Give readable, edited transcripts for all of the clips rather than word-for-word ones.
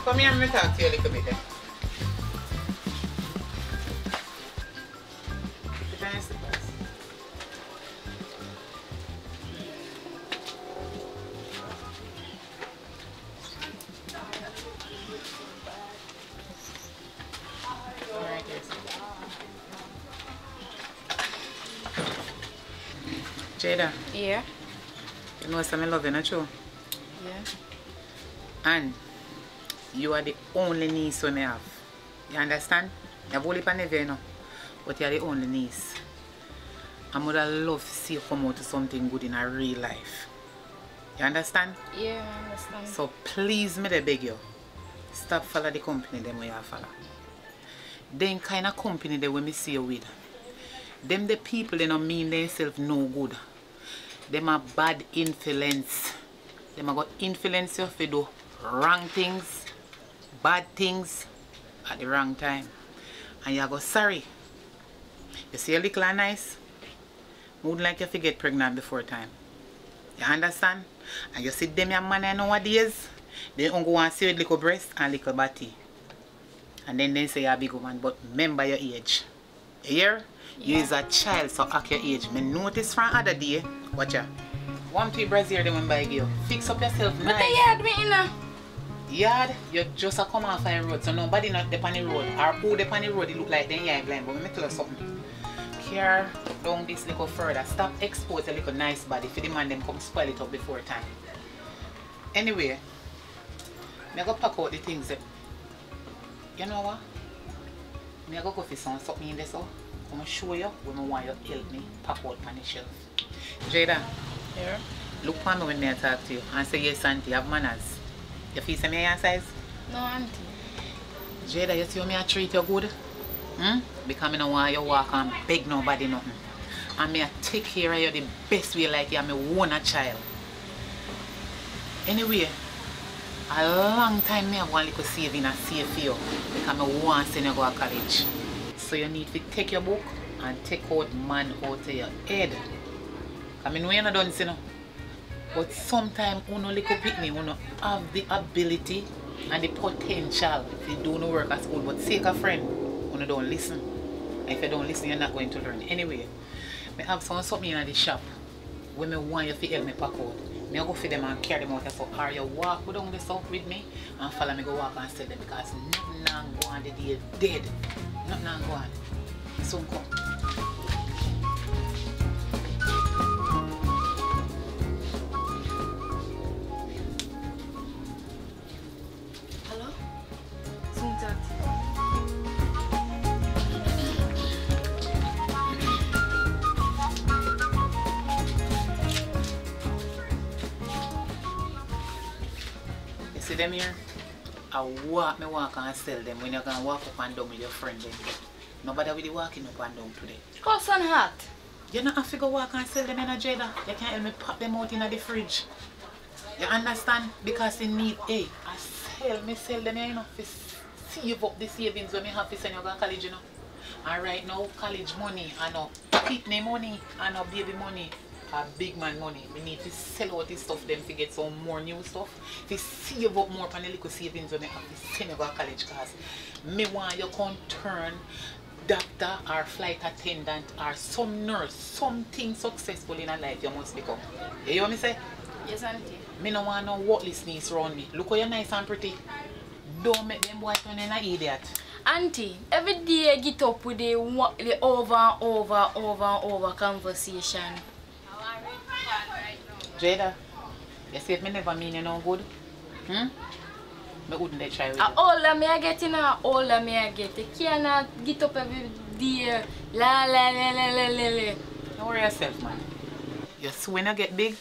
Come here, let me talk to you a little bit. Put on your slippers. Alright, yes. Jada. Yeah. You know something I love you, not true? Yeah. And you are the only niece we may have. You understand? You have only never, you know, but you are the only niece. I would love to see you come out to something good in a real life. You understand? Yeah, I understand. So please, me they beg you, stop follow the company them way you follow. Them kind of company that when me see you with, them the people they don't mean themselves no good. Them are bad influence. Them are got influence you to do wrong things, bad things at the wrong time. And you go sorry. You see a little and nice? Would like you to get pregnant before time. You understand? And you see them young man nowadays, they only want to see with little breast and little body. And then they say you're a big woman, but remember your age. You hear? You is a child, so act your age. Me notice from other day, watch ya. One to Brazil they want buy you. Fix up yourself nice. But the yard me in a yard, you just a come off the road, so nobody not up on the road. Or who up on the road, it look like they ain't blind. But let me tell you something. Care down this little further. Stop expose a little nice body for the man them come spoil it up before time. Anyway, I go pack out the things that, you know what? I go for something in there so I'm going to show you when I want you to help me pack out on the shelf. Jada, yeah. Look for me when I talk to you and say yes auntie, have manners. You feel say me your size? No auntie. Jada, you see how I treat you good? Because I don't want you to walk and beg nobody nothing. And I take care of you the best way like you're my own child. Anyway, a long time I want to save in a save for you because I want to send you to go to college. So you need to take your book and take out man out of your head. I mean, we're not done, you know. But sometimes you know, little pick me, you know, have the ability and the potential to do no work at school, but take a friend, you don't listen. And if you don't listen, you're not going to learn. Anyway, I have something in the shop when I want you to help me pack out. I go for them and carry them out. So, are you walk down the south with me and follow me go walk and sell them because nothing now go on the day dead. Nothing now go on. So come. Hello? Soon talk to you. See them here? I walk and sell them when you're going to walk up and down with your friend. Nobody will be walking up and down today. Cost and hat. You don't have to go walk and sell them in a Jada. You can't help me pop them out in the fridge. You understand? Because they need, hey, I sell them, you know, to save up the savings when I have to send you to college, you know. And right now, college money, and no kidney money, and no baby money, a big man money. We need to sell out this stuff them to get some more new stuff. To save up more on the little savings when I have to send you to college class. Me want you to turn doctor or flight attendant or some nurse, something successful in a life you must become. You hear what me say? Yes, auntie. Me no want no worthless niece around me. Look how you're nice and pretty. Don't make them boys turn in an idiot. Auntie, every day I get up with the over and over conversation. Jada, you see if me never mean you no good, Hmm? I wouldn't they try with A you. older me I get in a older me I get. You cannot get up every day. La la la la la la la. Don't worry yourself, man. You see, when I get big,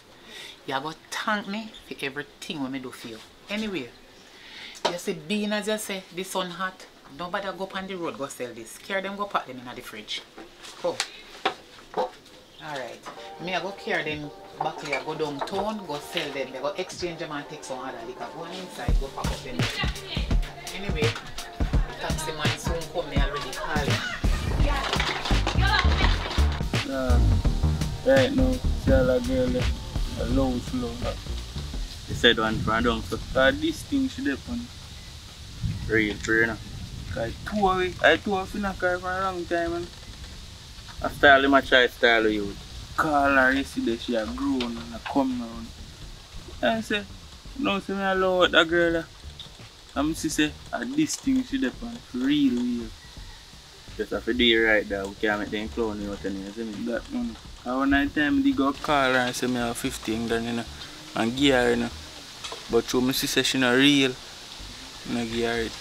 you go thank me for everything when I do for you. Anyway, you see, being as you say, the sun hot, nobody go up on the road go sell this. Carry them, go pack them in the fridge. Come. Alright. Me I go carry them back here, go downtown, go sell them. They go exchange them and take some other liquor. Go on inside, go pack up them. Anyway, taxi man soon come, me already call him. Right now, tell a girl a low slow. They said one for down so this thing should happen. Real trainer. I tour in a car for a long time and I style him a try style of you. Call her yesterday, she a grown and a come around. And I say, no, say me allow what that girl. And she say, this thing should happen. Real. Just have to do it right there. We can't make them clown you out and you see me. That one. And one night time they go call her and say me have 15 grand, you know, and give her, you know. But through my sister she not real, I give her it.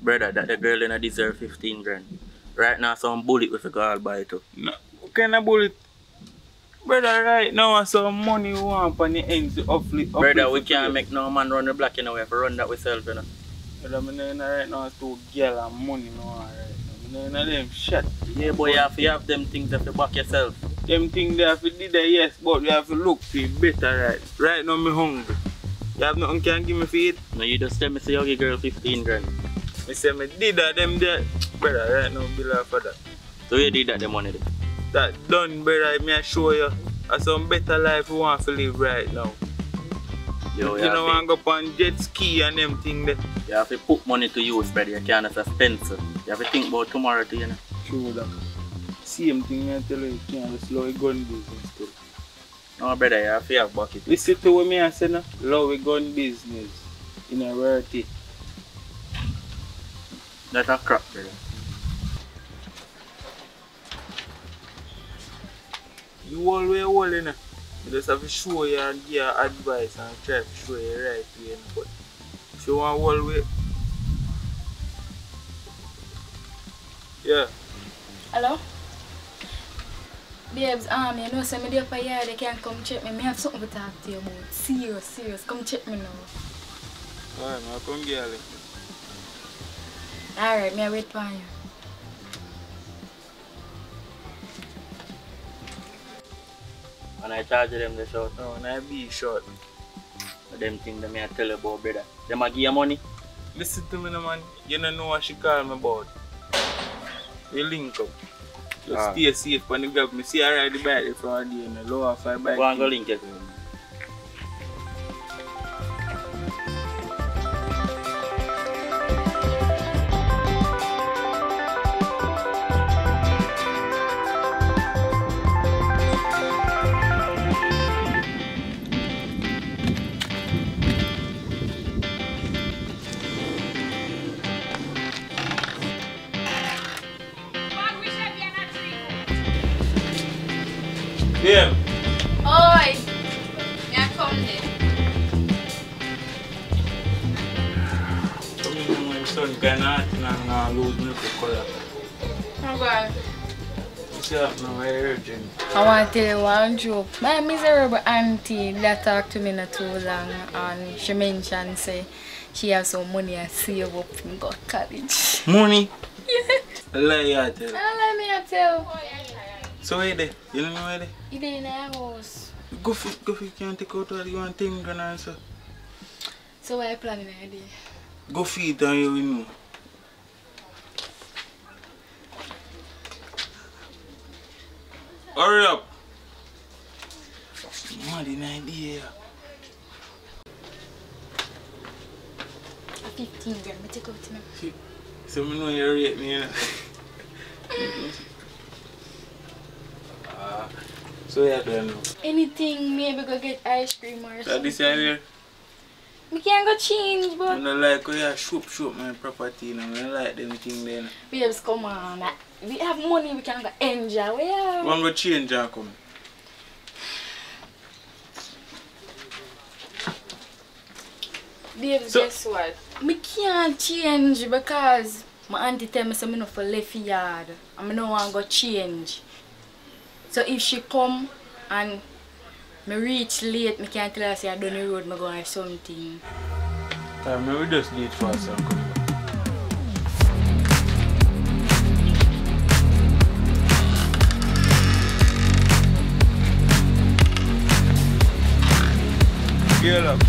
Brother, that the girl didn't deserve 15 grand. Right now some bullet with a girl buy it. No, what kind of bullet? Brother, right now some money we want on the ends to uplift. Brother, we can't make no man run the block, you know, we have to run that ourselves, you know. Brother, I know right now two girl and money no right now. I know them shit. Yeah, boy, you have them things that you back yourself. Them things they have to do that, yes, but you have to look for it better, right? Right now I'm hungry. You have nothing can give me feed? No, you just tell me say you give girl 15 grand. I say me did that them there. Brother, right now bill off for that. So you did that the money then? That done, brother, me I show you some better life you want to live right now. Yo, you don't want to go on jet ski and them things there. You have to put money to use, brother. You can't suspense it. You have to think about tomorrow too, you know. True that. Same thing I tell you, you can't slow gun business too. No, brother, you have to have bucket. Listen to what me I say now. Low gun business in a rarity. That's a crap, brother. You always holding it. You just have to show you and give you advice and try to show you the right way. But if you want to hold way. Yeah. Hello? Babes, you know, say me there for here, they can't come check me. I have something to talk to you about. Serious. Come check me now. Alright, I'll come get you. Alright, me wait for you. When I charge them the short, no, when I be short. Them things that I tell you about, brother. Them a give you money. Listen to me, man. You don't know what she call me about. We link up. Just stay safe when you grab me. See, I ride the bike for a day and the lower 5 bike. Go and go link it. Yeah. Oi! Yeah, come there. Come in, my son, cannot lose me for color. Oh God. What's up now? Very urgent. I want to tell you one joke. My miserable auntie that talked to me not too long and she mentioned say she has some money I save up and go to college. Money? Yeah. I lie you tell. Let me tell. So where they? You don't know where they? It's in the house. Go for you can't take out what you want thing and answer. So what are you planning today? Go feed and you will know. Hurry up! Mad in idea. 15 grand, I take out now. So I know you rate me, you know. So you don't know. Anything, maybe go get ice cream or So something. this here? We can't go change, but... I don't like how you shoot my property, you know. I don't like them things then. Babes, come on. We have money, we can go enjoy. We have... One go change and come. Babes, So- guess what? Me can't change because my auntie tell me so me no for left yard. And I no want to go change. So if she come and me reach late, me can't tell her say I done the road, me go or something. Maybe we just late fast and come back. Girl up.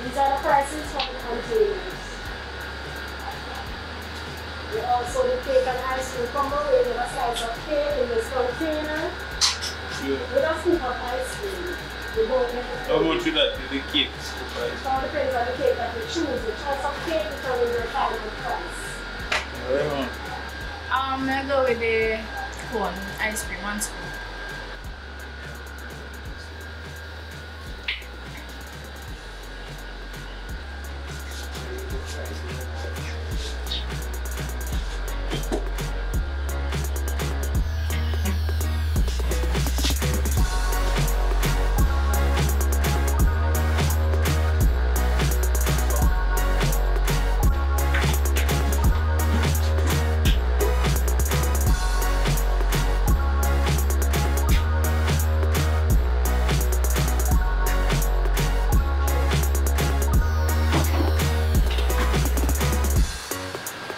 These are the prices for the containers. We also the cake and ice cream combo with a slice of cake in this container. With a scoop of ice cream. We both make it. How much is that? The cake scoop ice It all depends on the cake that you choose. The choice of cake determines your final price. cream? I go with the cone ice cream, 1 spoon.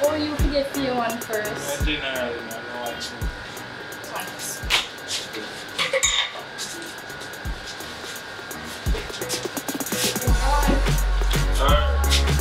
Or you can get the one first. Generally, I don't want to. Thanks. Alright.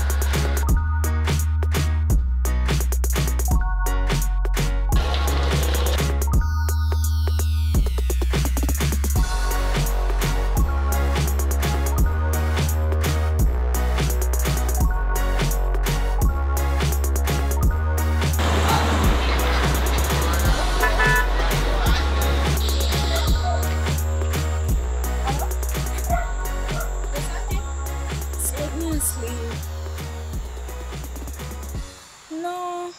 No.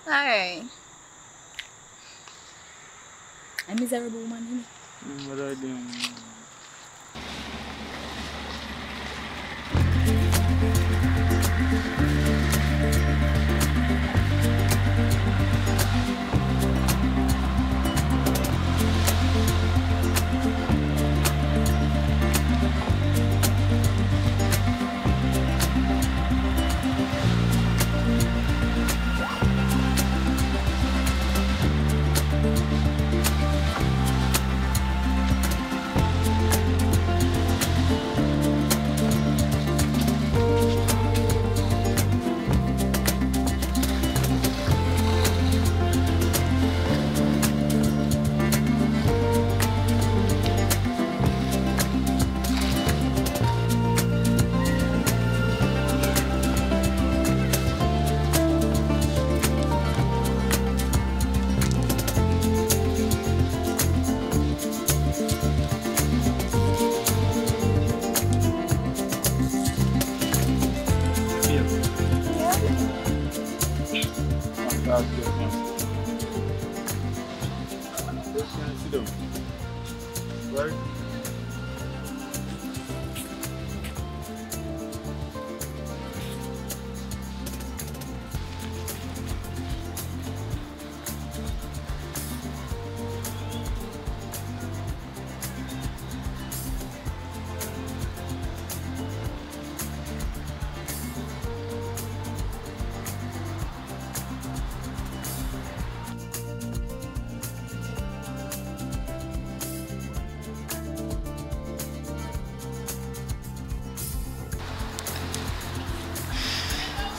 Alright. I'm a miserable woman, innit? What are you doing?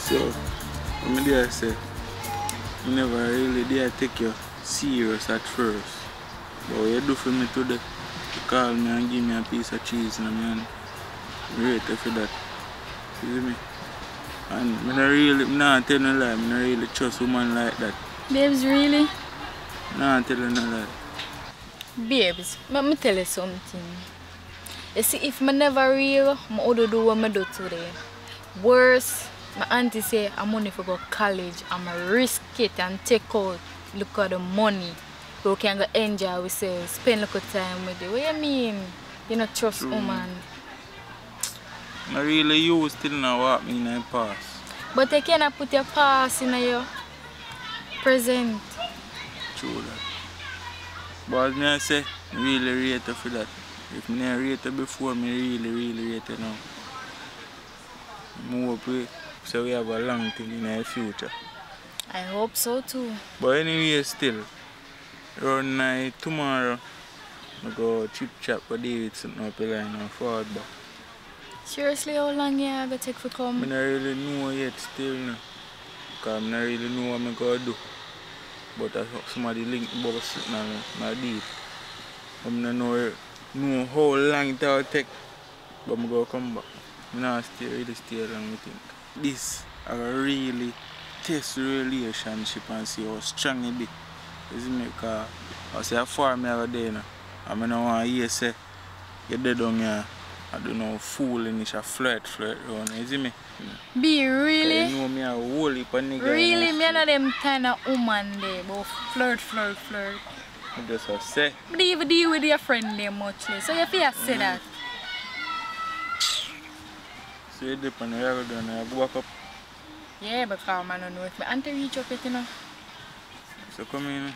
So, when I dare say, I never really dare take you serious at first. But what you do for me today, you call me and give me a piece of cheese in my hand. I'm grateful for that. You see me? And I'm not telling you lie, I don't really trust a woman like that. Babes, really? Nah, tell you no lie. Babes, let me tell you something. You see, if I never real, I would do what I do today. Worse, my auntie say I'm money for go college. I'm a risk it and take out, look at the money. We can go enjoy, we say, spend a little time with it. What you mean? You don't trust woman. I really you still not walk me in the past. But you cannot put your past in your present. True that. But as I say, I really rate you for that. If I didn't rate you before, I really rate you now. I hope so we have a long thing in the future. I hope so too. But anyway, still, around night tomorrow, I go chip chap with David sitting up the line and forward back. Seriously, how long you going to take for come? I don't really know yet still, no. Because I don't really know what I'm going to do. But I somebody link about sitting on my deed. I don't know how long it will take, but I'm going to come back. I don't really stay long, I think. This I really test the relationship and see how strong it is. Because I say how far I have there now. I don't want to hear say you're dead on here. I don't know, foolish, a flirt around, you see me? Be really? You know me a whole heap of nigga. Really? Me not them kind of woman there, but flirt. I just say. But you even deal with your friend there much less, so you feel say that. So you dip on the road and you walk up. Yeah, because I don't know if my auntie reach up it, you know. So come in.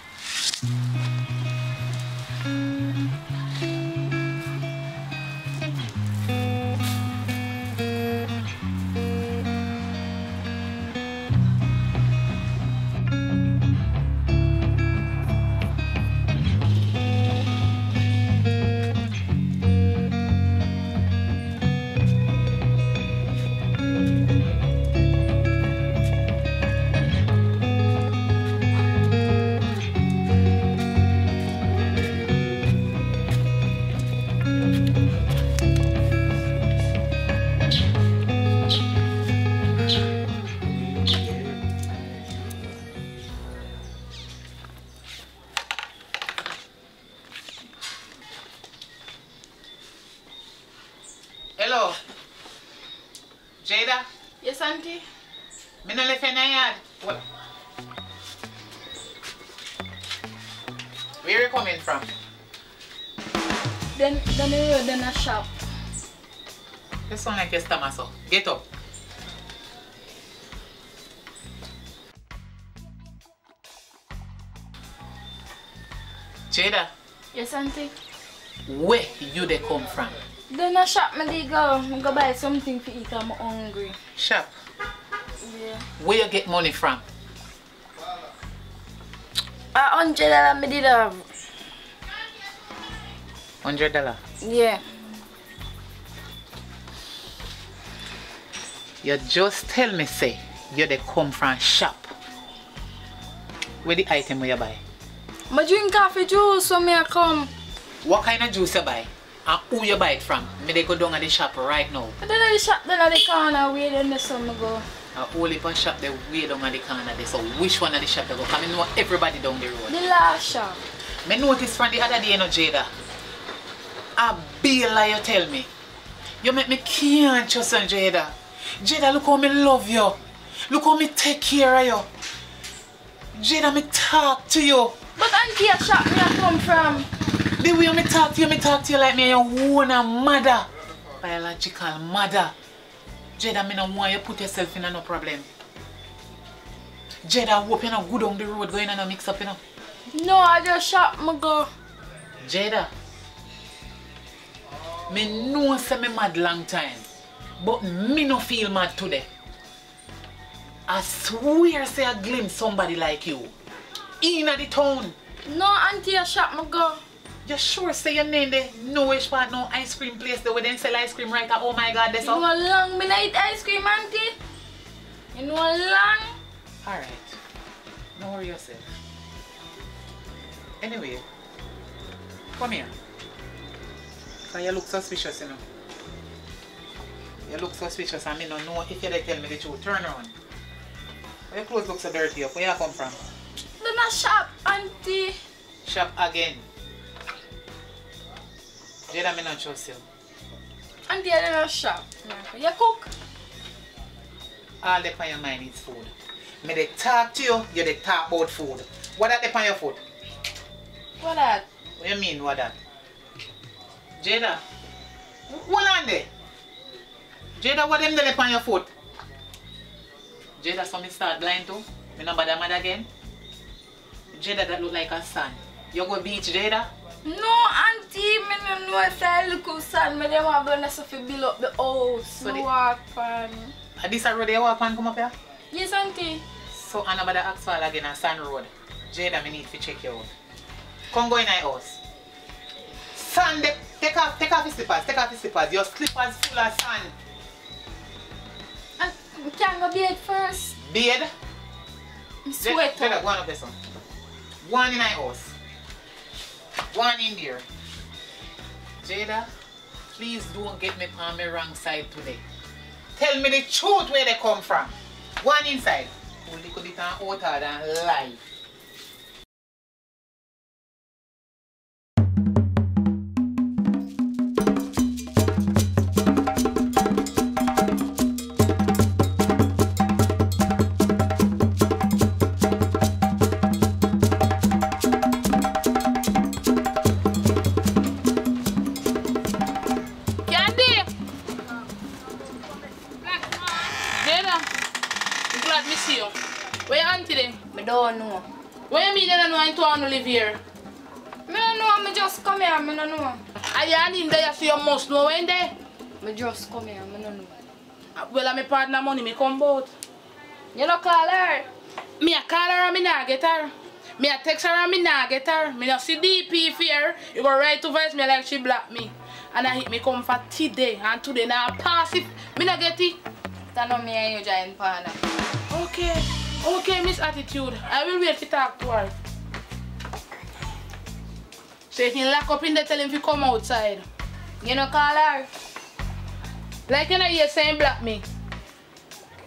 Hello. Jada? Yes, auntie? Me no left in the yard. What? Where you coming from? Then the road, then a shop. You sound like your stomach, so get up. Jada, Yes, auntie? where you they come from? Then a shop, me go buy something to eat, I'm hungry. Shop. Yeah. Where you get money from? $100 me did have. $100. Yeah. You just tell me say you they come from shop. Where the item where you buy? I drink coffee juice, so me I come. What kind of juice you buy? And who you buy it from? Me they go down at the shop right now. But then the shop, then at the corner, where then the sun go. A whole heap of shop they way down at the corner there. So which one of the shop they go? Because I know everybody down the road. The last shop. Me notice from the other day, you know, Jada. A bail you tell me. You make me can't trust you, Jada. Jada, look how me love you. Look how me take care of you. Jada, me talk to you. But auntie, a shop me I come from. The way me talk to you like me your own mother. Biological mother. Jada, me no want you put yourself in no problem. Jada, I hope you not go down the road going and mix up, you know. No, I just shop me go. Jada, me know say me mad long time, but me no feel mad today. I swear say I glimpse somebody like you in the town. No, auntie, a shop me go. You sure say your name there? No which part, no ice cream place there where they sell ice cream right now. Oh my God, that's You all. go long me not eat ice cream, auntie. You know long? Alright. Don't worry yourself. Anyway, come here. Cause you look suspicious, you know. You look suspicious and I don't know if you tell me the truth. Turn around. Why your clothes look so dirty? Where you come from? They're not shop, auntie. Shop again. Jada, I don't trust you. Auntie, they're not shop. You cook? All that's on your mind is food. Me they talk to you, you they talk about food. What that on your foot? What that? What you mean, what that? Jada, hold on there. Jada, what them there on your foot? Jada, so me start blind too? Me no bother mad again? Jada, that look like a sun. You go beach, Jada? No, auntie, me don't know if I look outside. Me don't want to stuff to build up the house. So No walk pan. Are this a road you walk on come up here? Yes, auntie. So I no bother ask for again a sun road. Jada, me need to check you out. Come go in my house. Sun, take off your slippers, take off your slippers. Your slippers full of sand. And we can go bathe first. Bathe? I'm sweat. Jada, go on up there, son. One in my house. One in there. Jada, please don't get me on my wrong side today. Tell me the truth where they come from. One inside. Only could it out hotter than lie. Where your auntie then? I don't know. What you mean you don't know I want to live here? I don't know, I just come here, I don't know. Are you in there so you must know when there? I just come here, I don't know. Well, I'm my partner money, me come both. You don't call her? Me a call her and me not get her. Me a text her and me not get her. Me not see DP fear. You go right to voice me like she block me. And I hit me come for today and today now pass it. Me not get it. Stand on me and you giant partner. Okay. Okay, Miss Attitude. I will wait to talk to her. So if you lock up in there, tell him to come outside. You don't call her? Like you know you saying block me.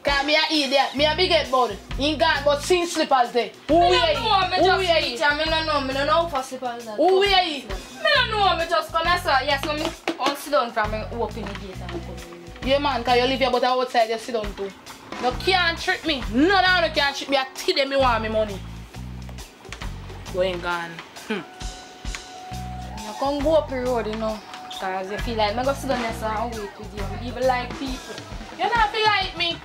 Cause me a idiot. Me a big head bud. He got but sing slippers there. Who I are don't you? know, I Who just are you? teach and I don't know for slippers. Who are you? I don't know, I just come here, so yes, so me on sit down from me open the gate and come in. Yeah man, cause you live here but outside you sit down too. You can't trick me. No, no, you can't trick me. I tell them me want me money. Going gone. You can't go up the road, you know. Because you feel like I'm going to sit down there so and wait with you. You even like people. You don't feel like me.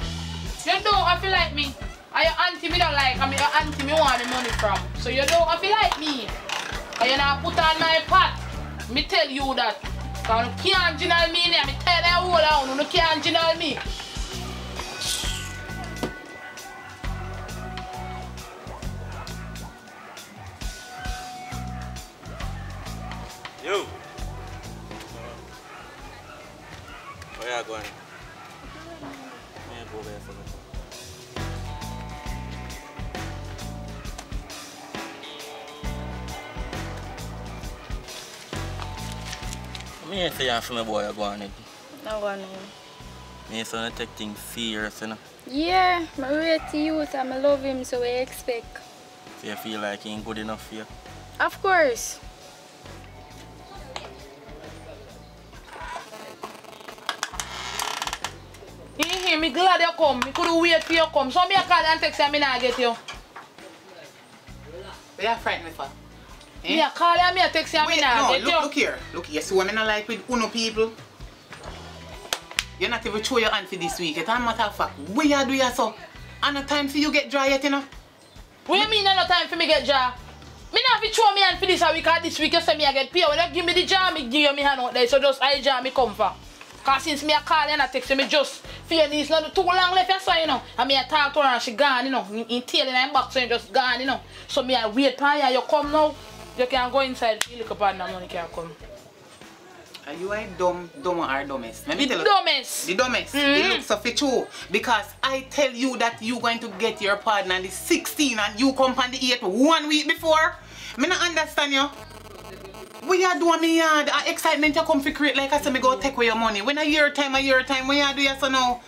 You don't feel like me. And your auntie me don't like and your auntie me want me money from. So you don't feel like me. And you not put on my pot. Me tell you that. Because you can't general me there. Me tell you all out. You can't general me. Yo! Where you going? Go there for me. I say you're from my boy, you're going it. No one. I say take things serious, you know. Yeah, I rate the youth and I love him, so I expect. So you feel like he ain't good enough for you? Of course. Me glad you come. Me could wait for you come. So me a call and text you and me not get you. They are frightened for. Me a call you and me a text you and me not get you. Look here. Look here. So I not like with uno people. You're not even show your hand for this week. It's a matter of fact. Where you do you so? And no time for you get dry yet, you know? What you mean no time for me get jar? Me not fi show me hand for this week because this week you say me I get paid. When you give me the jar, me give you me hand out there. So just I jar me come for. Cause since me a call and I text you, me just feel this not too long left you so, you know. And me a talk to her and she gone, you know. In tail in her box so you just gone, you know. So me I wait for you, you come now. You can go inside, you look up and the money can come. Are you a dumb or dumbest? Let me tell you. Dumbest. The dumbest. It looks so fit true. Because I tell you that you going to get your partner on the 16th and you come on the 8th 1 week before. Me not understand you. What you doing me yard? Excitement you come for create like I said me go take away your money. When a year time, what you do you so now?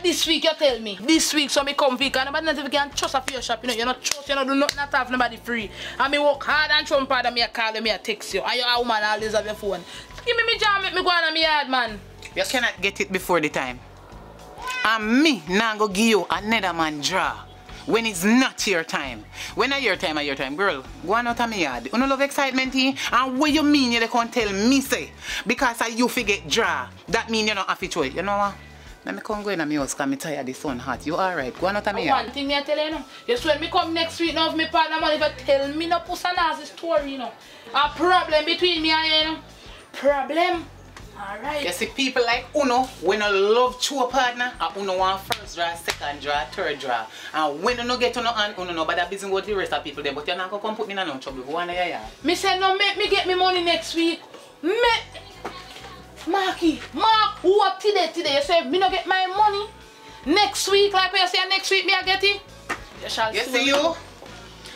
This week you tell me. This week so me come for nobody not even can trust for your shop, you know. You not trust, you know, do not have nobody free. And me work hard and trump hard and me a call you, me a text you. And you a woman always have your phone. Give me jam, make me go on me yard, man. You cannot get it before the time. And me now go give you another man draw. When it's not your time. When it's your time, girl, go on out of my yard. You don't love excitement here? And what you mean you can't tell me say? Because you forget draw. That mean you don't have to choice. You know what? Let me come go in my house because I'm tired, the sun hot. You alright? Go on out of my yard. One thing I tell you, you swear me come next week now if me partner money, but tell me no puss a nasty story, you know. A problem between me and you, know. Problem. Alright. You see people like Uno, when you love true partner, and Uno want first draw, second draw, third draw. And when you no get Uno and Uno no bad business with the rest of people them, but you're not gonna come put me in no trouble. Go on there, yeah. Me say no make me get me money next week. Mark, who up today? You say me no get my money next week, like when you say next week me I get it. You shall see you.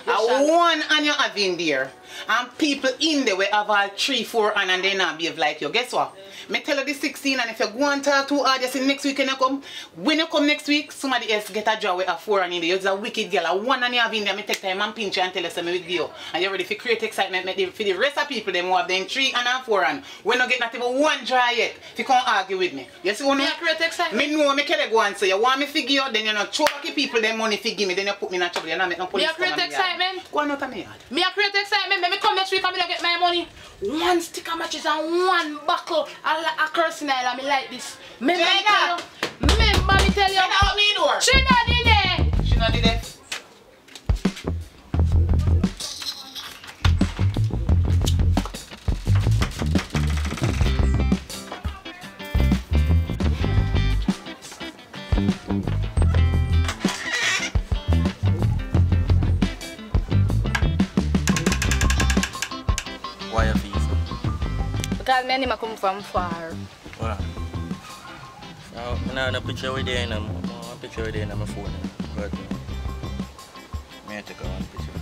One and you have in there. And people in there will have all 3, 4 and they not behave like you. Guess what? Me tell you the 16 and if you go and talk too hard, you see next week when you come. When you come next week, somebody else get a job with a 4 and in there. You're a wicked girl. A 1 and you have in there, me take time and pinch you and tell you so me with you. And you're ready to create excitement for the rest of people them who have them 3 and 4 and when you get not even 1 dry yet, if you can't argue with me. You see what me create excitement? Me know me can go and say you want me to figure you, then you know throw back the people them money to give me, then you put me in a trouble. You not make no police. Me create excitement? Go on out of me yard. Me create excitement. Me come next week and me don't get my money. 1 stick of matches and 1 buckle. A cursing I me like this. Remember me tell you. She not out me door. She not in there. She not in there. Why you feel so? Because me and come from far. Wow. I have a picture with you in my phone. But may I take one picture?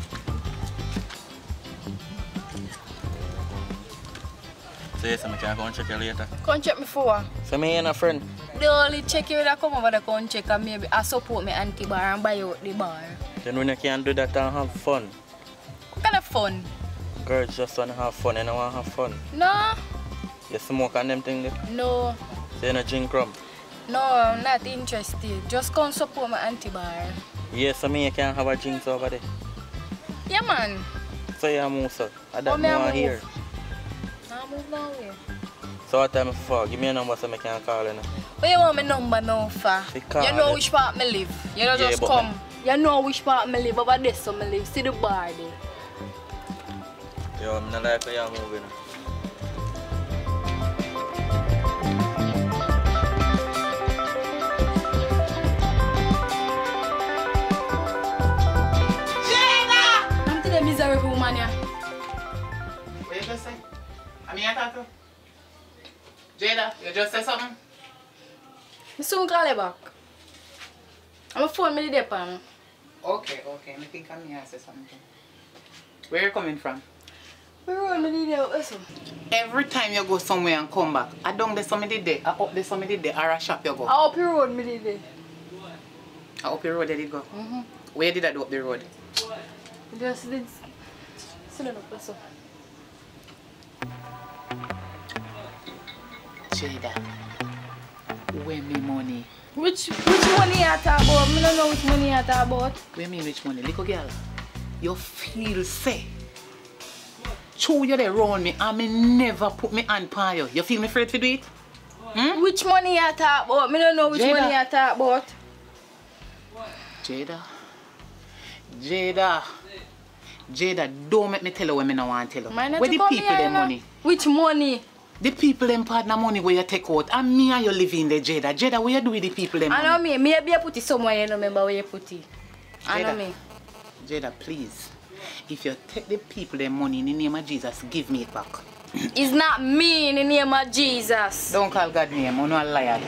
So yes, I can go and check you later. Come check me for. So me and a friend? The only check you when I come over the come check and maybe I support my auntie bar and buy out the bar. Then when you can do that and have fun? What kind of fun? Girls just want to have fun and I want to have fun. No. You smoke on them things? No. So you don't drink rum? No, I'm not interested. Just come support my auntie bar. Yes, I mean you can have a drink over there. Yeah, man. So you move, sir. I don't know here. I move now. So what time for? Give me a number so I can call you. Where you want my number now for? You know which part me live. You know just come. You know which part me live over there so me live. See the bar there. Yo, I'm not like how you're moving. Miserable woman, yeah. What you just say? I mean, I talk to Jada, you just say something? I soon call you back. I'm a phone me the pan. Okay. I think I'm here to say something. Where you coming from? Where are me there? Every time you go somewhere and come back, I down there somebody there, I up there somebody there, or a shop you go. I up your road me there. I up your road there you go? Where did I do up the road? Just did. Sit up, so. Jada, where me money? Which money you talk about? I don't know which money you talk about. Where me which money? Little girl, you feel say. True you there around me and me never put me hand on you. You feel me afraid to do it? Which money you talk about? I don't know which money you talk about. Jada, don't make me tell you what I don't want to tell you. Where the people them money? Which money? The people them partner money where you take out. And me and you live in there, Jada. Jada, what you do with the people them money? I know me. Maybe you put it somewhere you don't remember where you put it. I know me. Jada, please. If you take the people them money in the name of Jesus, give me it back. It's not me in the name of Jesus. Don't call God name, I'm not a liar.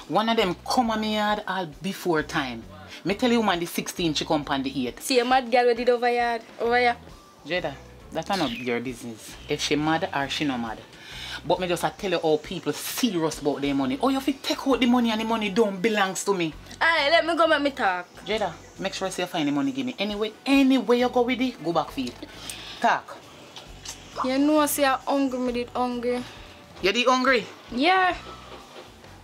One of them come on me yard all before time. Me tell you man the 16th she come on the 8th. See a mad girl with it over here. Jada, that's not your business. If she mad or she not mad. But me just tell you how people serious about their money. Oh, you have to take out the money and the money don't belongs to me. Alright, let me go make me talk. Jada, make sure you find the money give me. Anyway you go with it, go back for it. Talk. You know say I'm hungry, me did hungry. You the hungry? Yeah.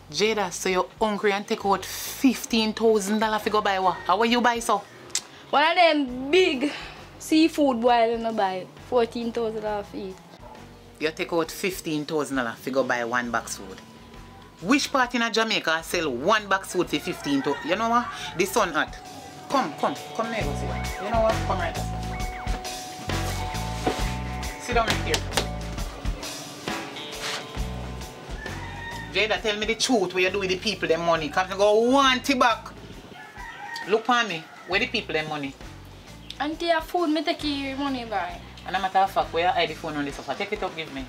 Jada, so you're hungry and take out $15,000 to go buy what? How will you buy so? One of them big seafood boil and I buy $14,000 for it. You take out $15,000 to go buy one box food. Which part in Jamaica sell one box food for $15,000? You know what? The sun hot. Come here, go see. You know what? Come right there. Sit down right here. Jada, tell me the truth what you do with the people them money. Come and go want it back. Look on me. Where the people them money? Auntie, your food, me take your money by. And a matter of fact, where you hide the phone on the sofa? Take it up, give me.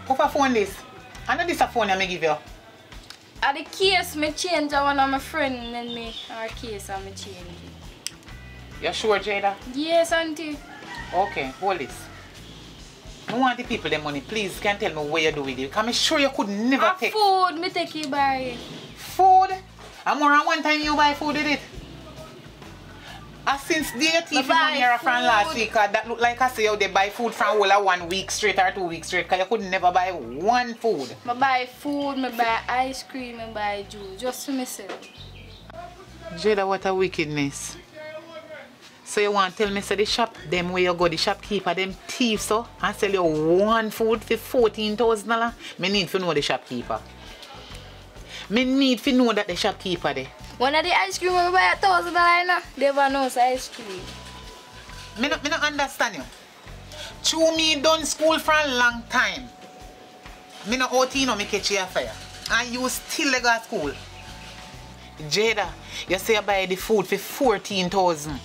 Who for phone this? I know this a phone I may give you. At the case, me change one of my friend and then me our case and me change it. You sure, Jada? Yes, auntie. Okay, hold this. I want the people them money. Please, can tell me what you do with it. Because I'm sure you could never take food, me take it by. Food? And more than one time you buy food with it. Since the thief money here from last week, that look like I say how they buy food from all 1 week straight or 2 weeks straight, because you could never buy one food. I buy food, I buy ice cream, I buy juice, just for myself. Jada, what a wickedness. So you want to tell me say the shop, them where you go, the shopkeeper, them thieves so, and sell you one food for $14,000? Me need to know the shopkeeper. Me need to know that the shopkeeper there. One of the ice cream I buy $1,000 now. They never know ice cream. Me not understand you. True, me done school for a long time. Me no OT no me catch you fire. And you still go to school. Jada, you say you buy the food for $14,000.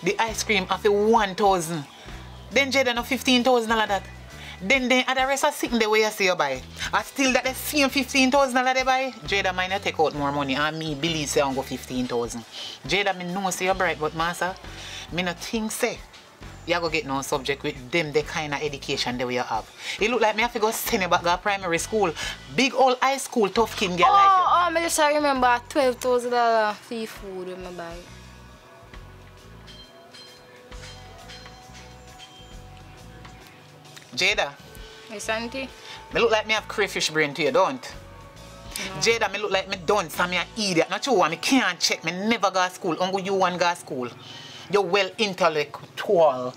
The ice cream for $1,000. Then Jada no $15,000 that. Then the rest are sitting the way you say you buy. I still that the same $15,000 they buy. Jada might not take out more money and me believe say I'm go $15,000. Jada, me know say you're bright, but master, me not think say you go get no subject with them the kind of education that we have. It look like me have to go send you back to primary school. Big old high school tough king girl like you. Oh, I just remember $12,000 for food when I buy. Jada. Yes, auntie. Me look like me have crayfish brain to you, don't? No. Jada, me look like me don't, so me an idiot. Not you, me can't check. Me never go to school. Only you one go to school. You're well intellectual.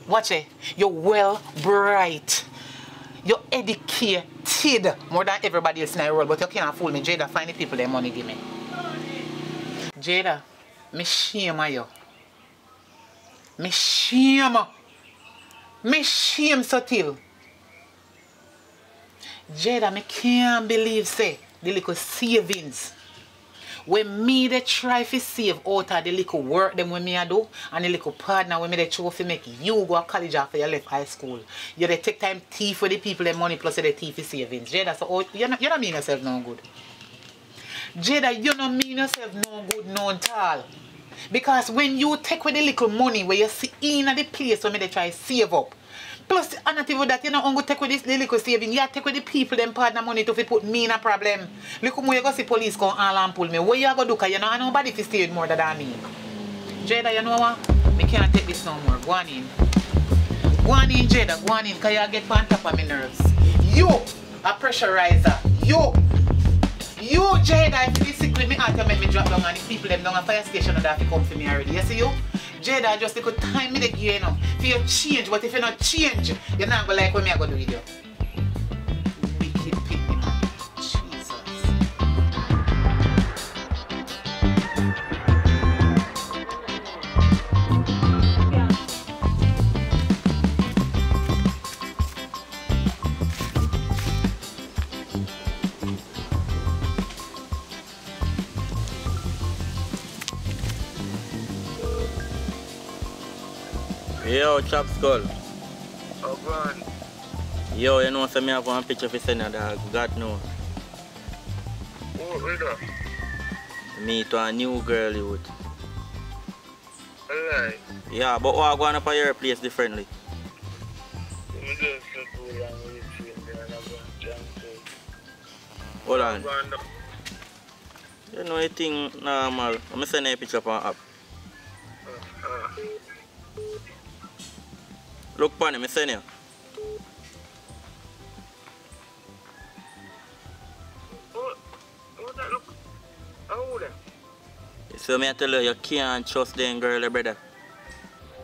Watch it. You're well bright. You're educated more than everybody else in the world. But you can't fool me. Jada, find the people their money give me. Jada, me shame on you. Me shame. Me shame so till. Jada, me can't believe say the little savings when me they try to save out of the little work them when me I do and the little partner when me they try to make you go to college after you left high school. You they take time thief for the people their money plus they thief for savings. Jada, so you don't mean yourself no good. Jada, you don't mean yourself no good no at all. Because when you take with the little money where you see in the place where me they try to save up. Plus, another that you know, I'm going to take with this little saving. You take with the people, them partner money to put me in a problem. Look how you go see police come all and pull me. What you going to do? Because you know, nobody to stay with more than me. Jada, you know what? Me can't take this no more. Go on in. Go on in, Jada. Go on in, because you get on top of my nerves. You, a pressurizer. You, Jada, if you sick with me, I can make me drop down and the people them down a fire station and have to come for me already. You see you? Jada, just take time me the gear, you know. For you change, but if you not change, you're not going to like what me I going to do with you. Wicked people, man. Jesus. Yo, Chop Skull. Oh, God. Yo, you know, so me have one picture for send you, dog. God knows. Oh, wait up. Me to a new girl, you. Alright. Yeah, but what going up at your place differently? I'm just too long with you and I'm going to Hold on. You know, you think normal. I'm sending a picture on app. Look upon him, I'm sending you. Oh, that look. Oh, that. So me I tell you can't trust them girl, brother.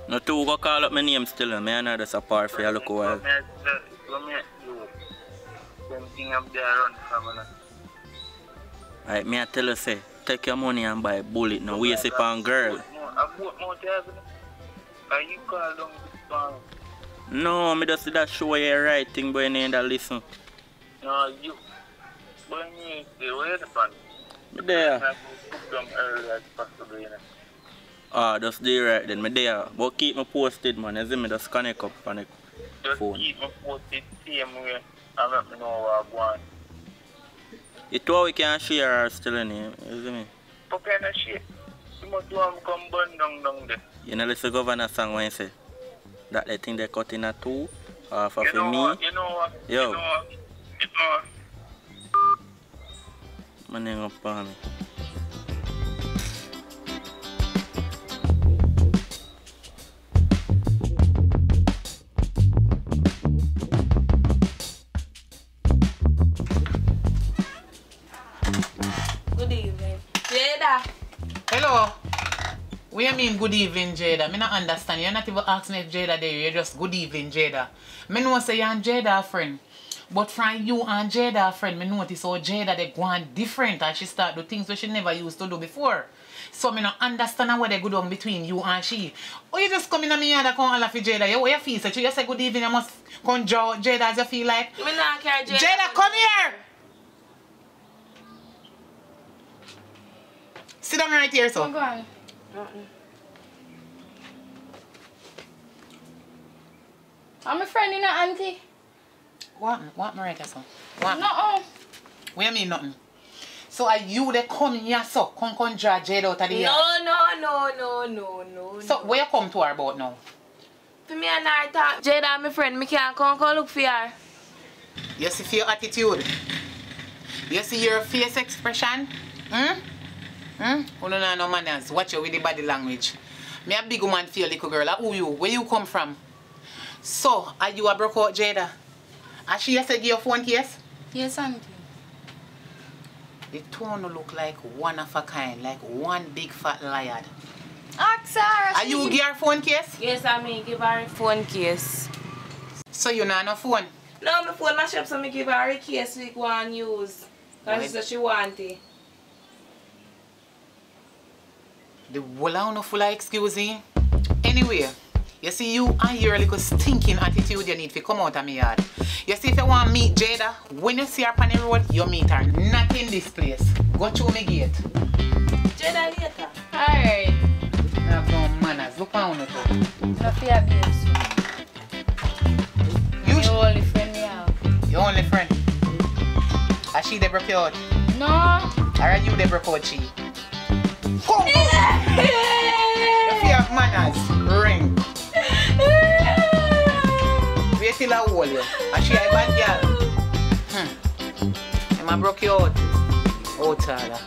No two go call up my name still, me and just apart for you look a while. Alright, me I tell you say, take your money and buy bullet, no waste it on girl. No, me just that show you right thing, but you need to listen. No, you. But you need to wait upon. Me there. Ah, just do right then, me there. But keep me posted, man. You see me just connect up on the phone. Just keep me posted same way and let me know what I want. It's how we can share our still in here, you see me? What kind of shit? You must do come burn down there. You know listen governor song when you say that they think they cut in a two for You know me. what? You know what? Yo. You know what? You know what? Man hang up on me. Good evening. Jada. Hello. What you mean good evening, Jada? I don't understand. You're not even asking if Jada there. You're just good evening, Jada. I know say you and Jada friend. But from you and Jada friend, I notice how Jada they go on different and she start do things that she never used to do before. So I don't understand what they go on between you and she. Or you just come in and me and come all for Jada. You feel so you say good evening, you must come draw Jada as you feel like. Me not care Jada. Jada, come here! Sit down right here, so. Go on. I'm a friend, you know, auntie. What me right here, so? What? No. What you mean nothing? So are you they come here, so? Come draw Jada out of the yard? No. So where you come to her about now? For me and her talk. Jada, my friend, me can't come look for her. You see your attitude? You see your face expression? You don't know manners. Watch you with the body language. Me a big woman feel little girl. Who you? Where you come from? So, are you a broke out Jada? Has she said give your phone case? Yes, auntie. The tone look like one of a kind, like one big fat liar. Ask her. Are you give her phone case? Yes, I mean give her a phone case. So you not no phone? No, my phone mash up, so me give her a case we go and use. Because she said she want it. The whole of no full of excusing. Anyway, you see you and your little stinking attitude you need to come out of my yard. You see if you want to meet Jada, when you see her on the road, you meet her. Not in this place. Go through my gate. Jada later. Alright. Have no manners. Look on you too. No fear abuse. Your only friend we have. Your only friend? Are she the broke you out? No. Or are you the broke out she? Come! If you have manners, ring. Wait till I hold you. And she a bad girl. Am I broke you out? Oh, Tara.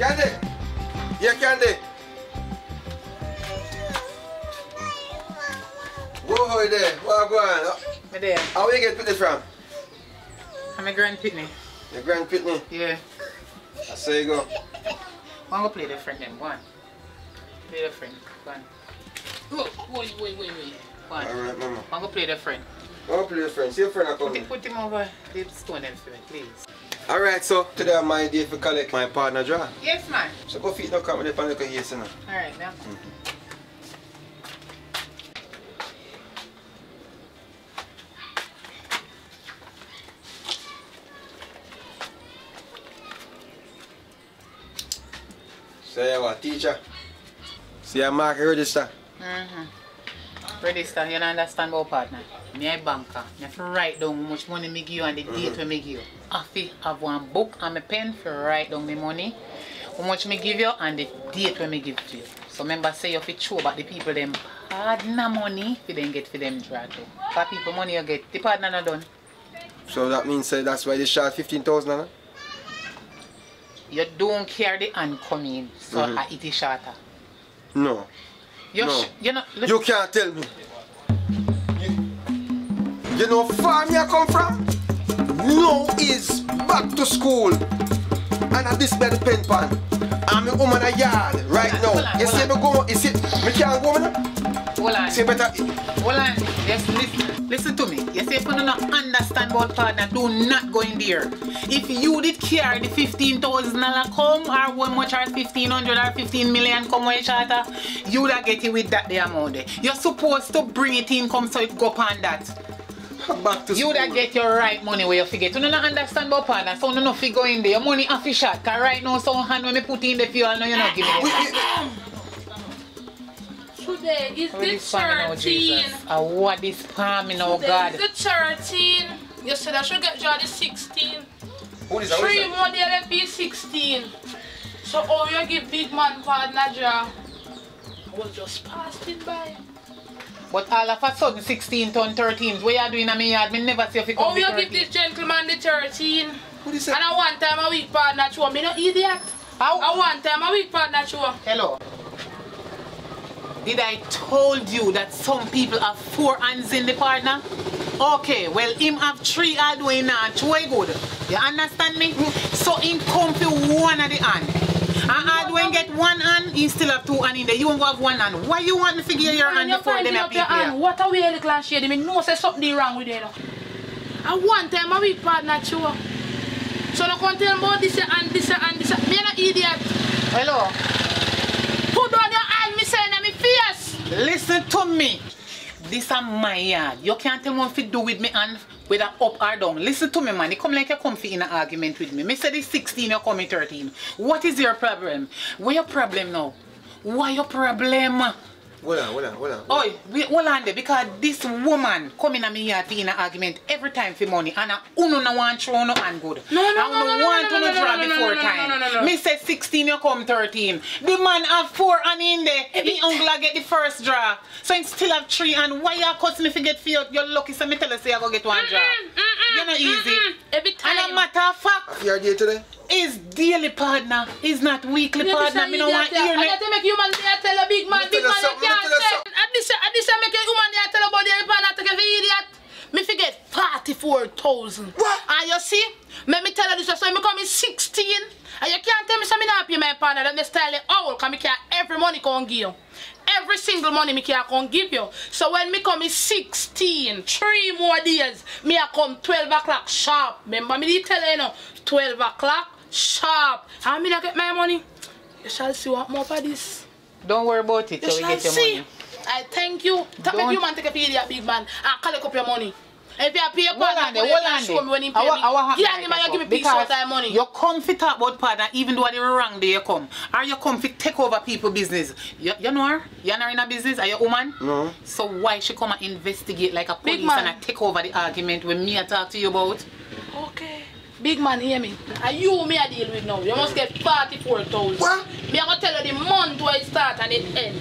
Candy! Yeah, Candy! Whoa, there. What going on? Me there. How you get Pitney from? I'm a Grand Pitney. Your Grand Pitney? Yeah. That's how you go. Wanna go play the friend then? Go on. Play the friend. Go on. Oh, wait. Go on. Alright, mama. Wanna go play the friend? Go play the friend. See your friend are coming. Put him over the stone them for me, please. Alright, so today I'm my day to collect my partner draw. Yes, man. So go feed no come with the panic here, now. Alright, now. Say what, teacher? See a mark register. Register, you don't understand about partner. Me a banker. Me have to write down how much money me give you and the date when me give you. I have to have one book and a pen to write down the money, how much me give you and the date when me give to you. So remember say you have to show about the people them partner money for them get for them draw too. For people money you get, the partner not done. So that means that's why they shot 15,000, You don't care the hand coming, so it is shorter. No. No. You can't tell me. You know farm you come from? No is back to school. And at this bed pen pan. I'm a woman a yard right now. You see me go, you see me can't go now? Hold on. See better. Hold on. Yes, listen to me. You say if you don't understand about partner, do not go in there. If you did carry the $15,000 come or how much or 1,500 or 15 million come with charter, you would get it with that the amount there. You're supposed to bring it in come so it go up on that. Back to you would get your right money where you forget. You don't understand about partner, so you don't figure in there. Your money off your shot. Cause right now some hand when me put in the fuel, now you're not giving it. Today is the 13. What is palming, oh God? Today is the 13. You said I should get you the 16. What is that? 3 more there be 16. So oh you give big man partner draw. I was just passing by. But all of a sudden 16 ton 13. What you doing in my yard? Me never see if you come. Oh you give this gentleman the 13. What is that? And I one time a week partner show. Me no idiot. How? I one time a week partner show. Hello. Did I told you that some people have 4 hands in the partner? Okay, well him have 3 hard way now, 2 good. You understand me? So him come for one of the hand. And hard way get 1 hand, he still have 2 hands in there. You won't have 1 hand. Why you want to figure your hand before them have people? What a way little and shady. Me know say something wrong with you now. I one time a week partner show. So no come tell me about this and this and this. Me an idiot. Hello. Put down your hand, me saying in my face. Listen to me. This is my yard. You can't tell me what to do with me and whether up or down. Listen to me, man. You come like you're comfy in an argument with me. Me said it's 16, you're coming 13. What is your problem? What's your problem now? Why your problem? Hold on. Oi, hold on there, because this woman come in me yard in an argument every time for money and uno no want throw no hand good. No, want to draw before time. Me say 16, you come 13. The man have 4 and in there. The uncle get the first draw. So he still have 3 and why you cost me forget for you're lucky so me tell you say I go get 1 draw. You're not easy. Every time. And a matter of fact, your day today? is daily partner, is not weekly partner. Me no want hear me. I make human being tell a big man, you can't say. At this I make a human being tell about the partner take a idiot. Me forget 44,000. What? And you see, me tell you this so me come in 16. And you can't tell me something not pay my partner that me style it all because me can every money can give you. Every single money me can give you. So when me come in 16, 3 more days, me I come 12 o'clock sharp. Remember me did tell you now, 12 o'clock sharp. How me not get my money? You shall see what more for this. Don't worry about it till we get your money. I thank you. Tell me you man take a feel your big man and collect up your money. If you pay your partner, show me when he pay me. Yeah, you give me piece of time money. You come fit talk about partner even though the wrong day you come. Or you come fit take over people business. You know her? You're not in a business? Are you a woman? No. So why she come and investigate like a police and I take over the argument when me I talk to you about? Okay. Big man, hear me. And you me I deal with now. You must get 44,000. What? Me I gonna tell you the month where it start and it end.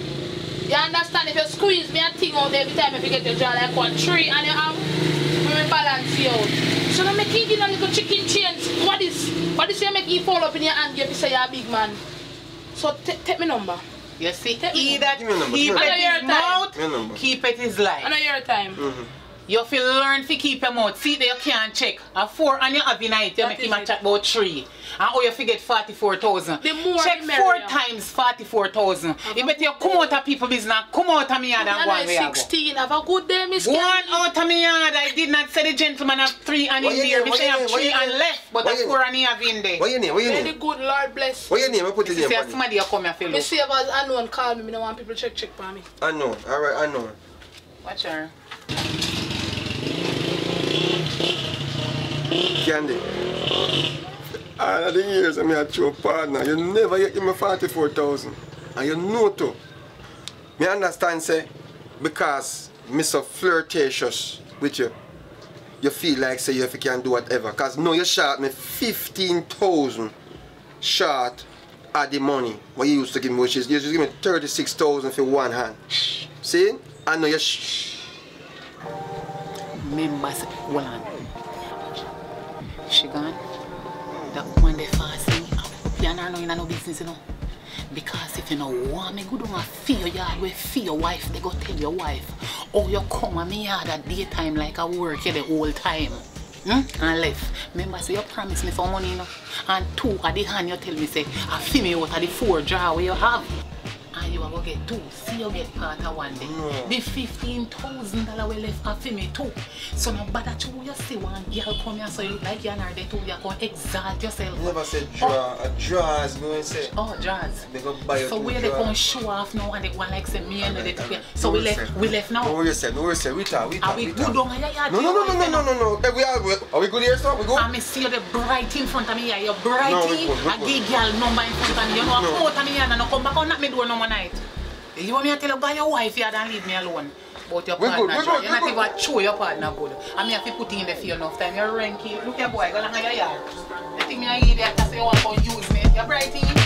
You understand? If you squeeze me a thing out every time if you get your jaw like 1 3 and you have we balance you out. So now make you give a little chicken chains. What is you make you fall up in your hand if you say you're a big man? So take me number. You see, Give me either your number. keep Give me it your his time. mouth, keep it his life. I know your time. You feel learn to keep your mouth. See that you can't check. A 4 and you have in it, you make him a chat about 3. And oh you forget 44,000. The more check the 4 merrier. times 44,000. You better you come out of people business, come out of me yard and go on where you go. 16, have a good day, Miss Go Candy. on out of me yard. I did not say the gentleman have 3 and in there. Me say have 3 and left, but a 4 and he have in there. What your name? What your Very name? good, Lord bless. What your name? I put it You see in. somebody you come here feel Me look. see about unknown call me, I don't want people check for me. I know. Alright, I know. Watch her. Candy. All of the years I had your partner, you never yet give me 44,000. And you know too. Me understand say because me so flirtatious with you. You feel like say you can do whatever. Cause no you shot me 15,000 short at the money what you used to give me, which is you just give me 36,000 for one hand. See? I know you Members, hold on. She gone. That woman they fasting. You know you no business, you know. Because if you know want me good on fear your yard where fear your wife, they go tell your wife. Oh you come at me yard at daytime like I work here the whole time. And left. Remember say you promise me for money, you know. And 2 at the hand you tell me say I feel me out of the 4 jar where you have. And you are going to get 2. See you get part of one day. No. The $15,000 we left for me too. So no bother to you see one girl come here so you look like you're not there too. You're going to exalt yourself. You never said draw. A draw is going to say. Oh, jazz. They go buy So where they come show off now and they want like say me and they together. So we left now. No worries, sir. No worries, sir. We talk. Are we good on your yard? No. Hey, are we good here, sir? We go? I see you the bright in front of me here. You're bright No, in. I give girl number in front of me. You know, I come out of me and I come back on knock me door no more night. You want me to tell you about your wife here and leave me alone? About your partner, you're not even show your partner good. I mean, if you put in the fear enough time, you're ranky. Look your boy, go along your yard. You think me I give you because you want to use me. You're bright in.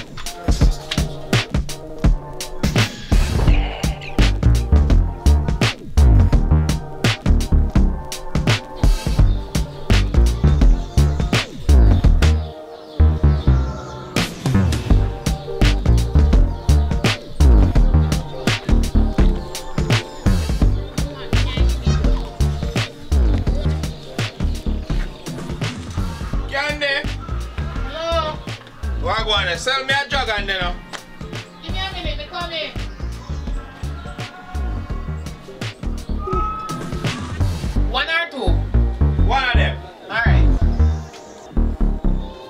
Sell me a jug and then Give me a minute, me come in. One or 2? one of them. Alright.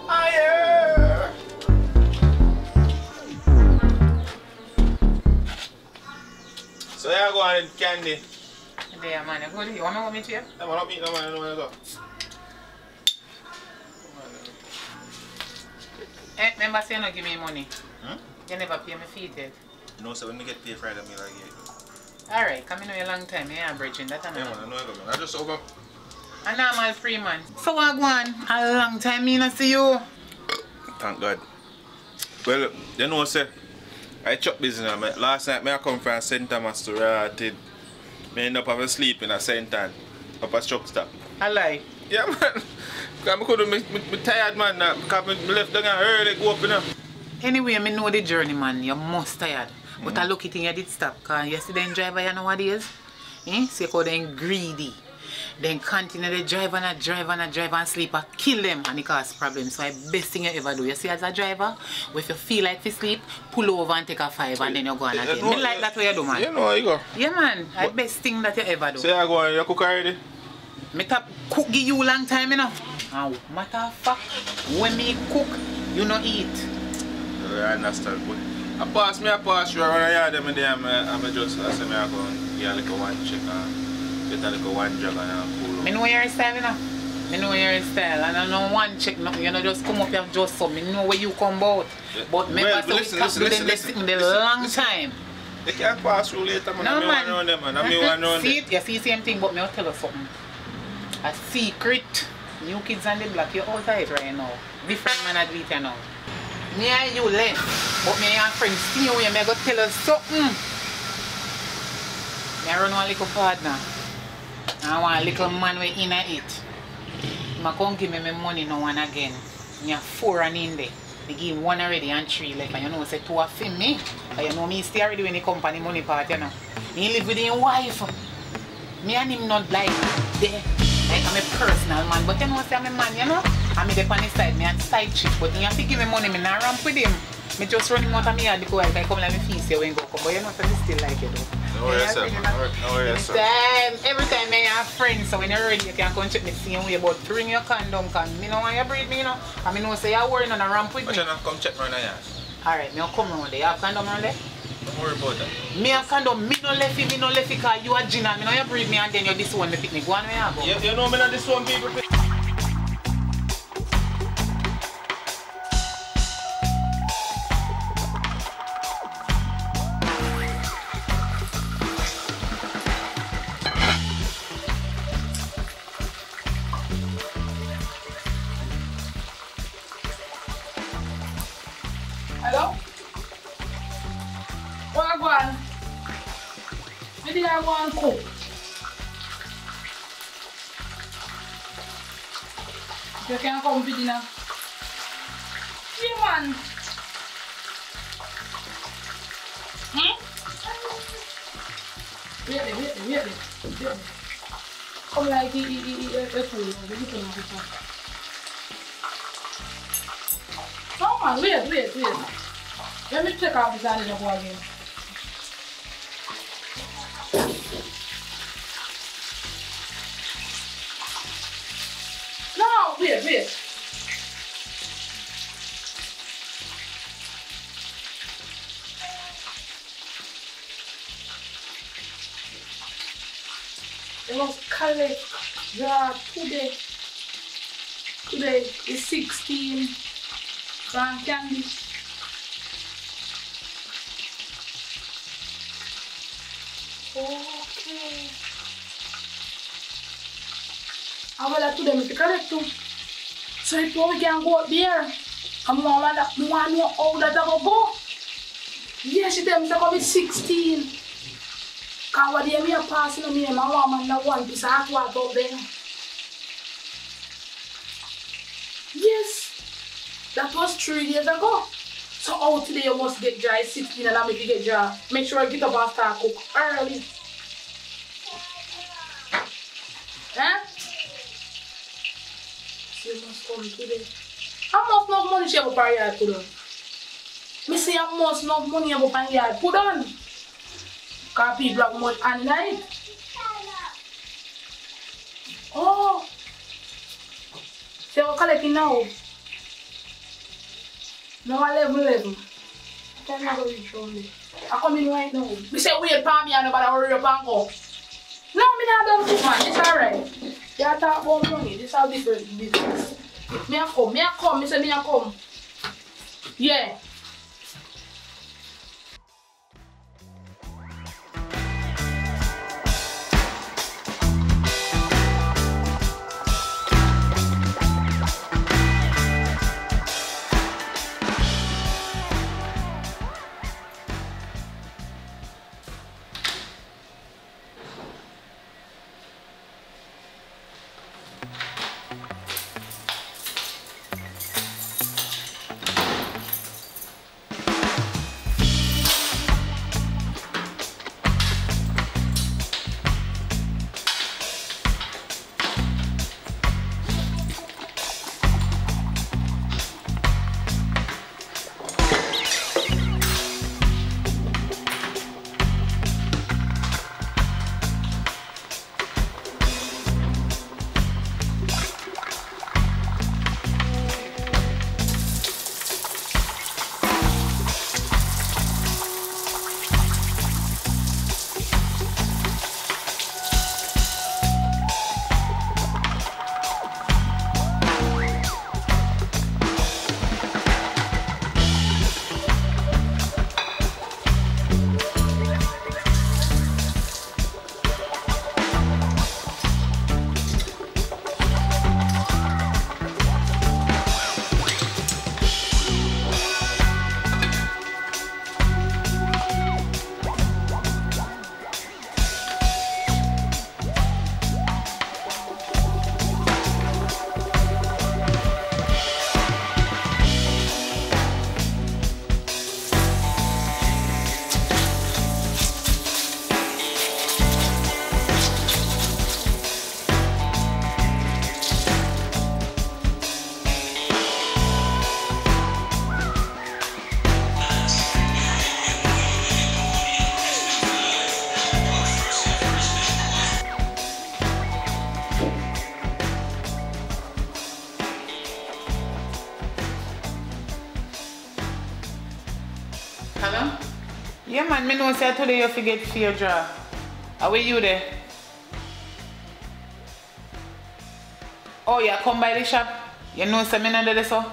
Higher. So you go on Candy. There man, you good? You want me to meet you? I want to meet no man, I don't want to go. Remember say you no give me money. You never pay me feet yet. No, so when we get paid Friday, me like it. Alright, come in a long time, yeah, bridging that Yeah, man, I know you go, man. I just over. A normal free man. So I go on, a long time me not see you. Thank God. Well, you know, sir, I chop business. Last night, I come from St. Thomas to Rated. I end up having sleep in a St. Ann, up a truck stop. I lie. Yeah, man. Because I'm tired, man. Because I left down early, go up, you know. Anyway, I know the journey, man. You're most tired. But I look at you did stop. Because yesterday, driver, you nowadays, so you them greedy. Then continue to drive and sleep and kill them and it cause problems. So the best thing you ever do, you see as a driver, if you feel like to sleep, pull over and take a 5 and then you go on again. Me like that way you do, man. You know how you go. Yeah, man. The best thing that you ever do. So you go and you cook already? Me tap cook give you long time, you know. And matter of fact, when me cook, you no eat. I understand, boy. I pass you around the yard them there. I'm just I say me I go and get a little one check and get a little one jog and cool. Me know your style, you know. Me know your style, and I know one check nothing. You know, just come up here just so. Me know where you come about. Yeah. But me Well, listen, the long time. They can't pass through later, man. No, man. Around them, man. Me one around See them. it? You see the same thing, but me will tell you something. A secret. New kids on the block, you're out of it right now. Different man at it now. Me and you left, but me and your friends see you, me go tell us something. Me run one little partner. I want a little man we in it. I come give me my money now and again. Me have 4 and in there. They give him 1 already and 3 left. And you know say 2 are for me. And you know me stay already when he come for the money part, you know. He live with his wife. Me and him not like there. Like I'm a personal man, but you know say I'm a man, you know. I'm there on his side, me and side chick, but he have to give me money, me not ramp with him. Me just run him out of me yard because I come like me feast you when go come. But you know say me still like you though. No worries, sir. No worries, sir. Every time I have friends, so when you're ready, you can come check me same way, but bring your condom, cause me know want you breathe me, you know. And me know say you're worrying on a ramp with me. But you know, come check me on the yard. Alright, me will come around there. You have condom around there? Don't worry about that. Me have condom, me no left it, cause you are Gina. Me know you breathe me and then you this one me pick me. Go on where you go. You know me not this one people. Hello? What I want? Maybe I want to cook. You can come for dinner. Yeah, man. Wait. Come like eat food. No, man, wait. Let me take out this and go again. No, wait. They must collect today. Today is 16 grand candy. Okay. I will let to them to collect too. So if we can go up there, I'm want to know how that I will go. Yes, she tell me to come with 16. Because what they are passing me and my woman that one piece of hot water out there. Yes, that was 3 years ago. So out today you must get dry 16 and I make you get dry. Make sure you get up and start cook early. Huh? She must come today. How much enough money she have up her yard put on? Me say how much enough money have up her yard put on? Because people have much hand in it. Oh! So you're collecting now? No, 11. Tell me how to reach home. I come in right now. Me say wait for me and nobody hurry up and go. No, me not done cook, man. It's alright. You talk about money. This is how different business. Me a come. Me say me a come. Yeah. Hello? Yeah, man, me know say today you forget fear draw. How are you there? Oh, you come by the shop? You know say me not there so?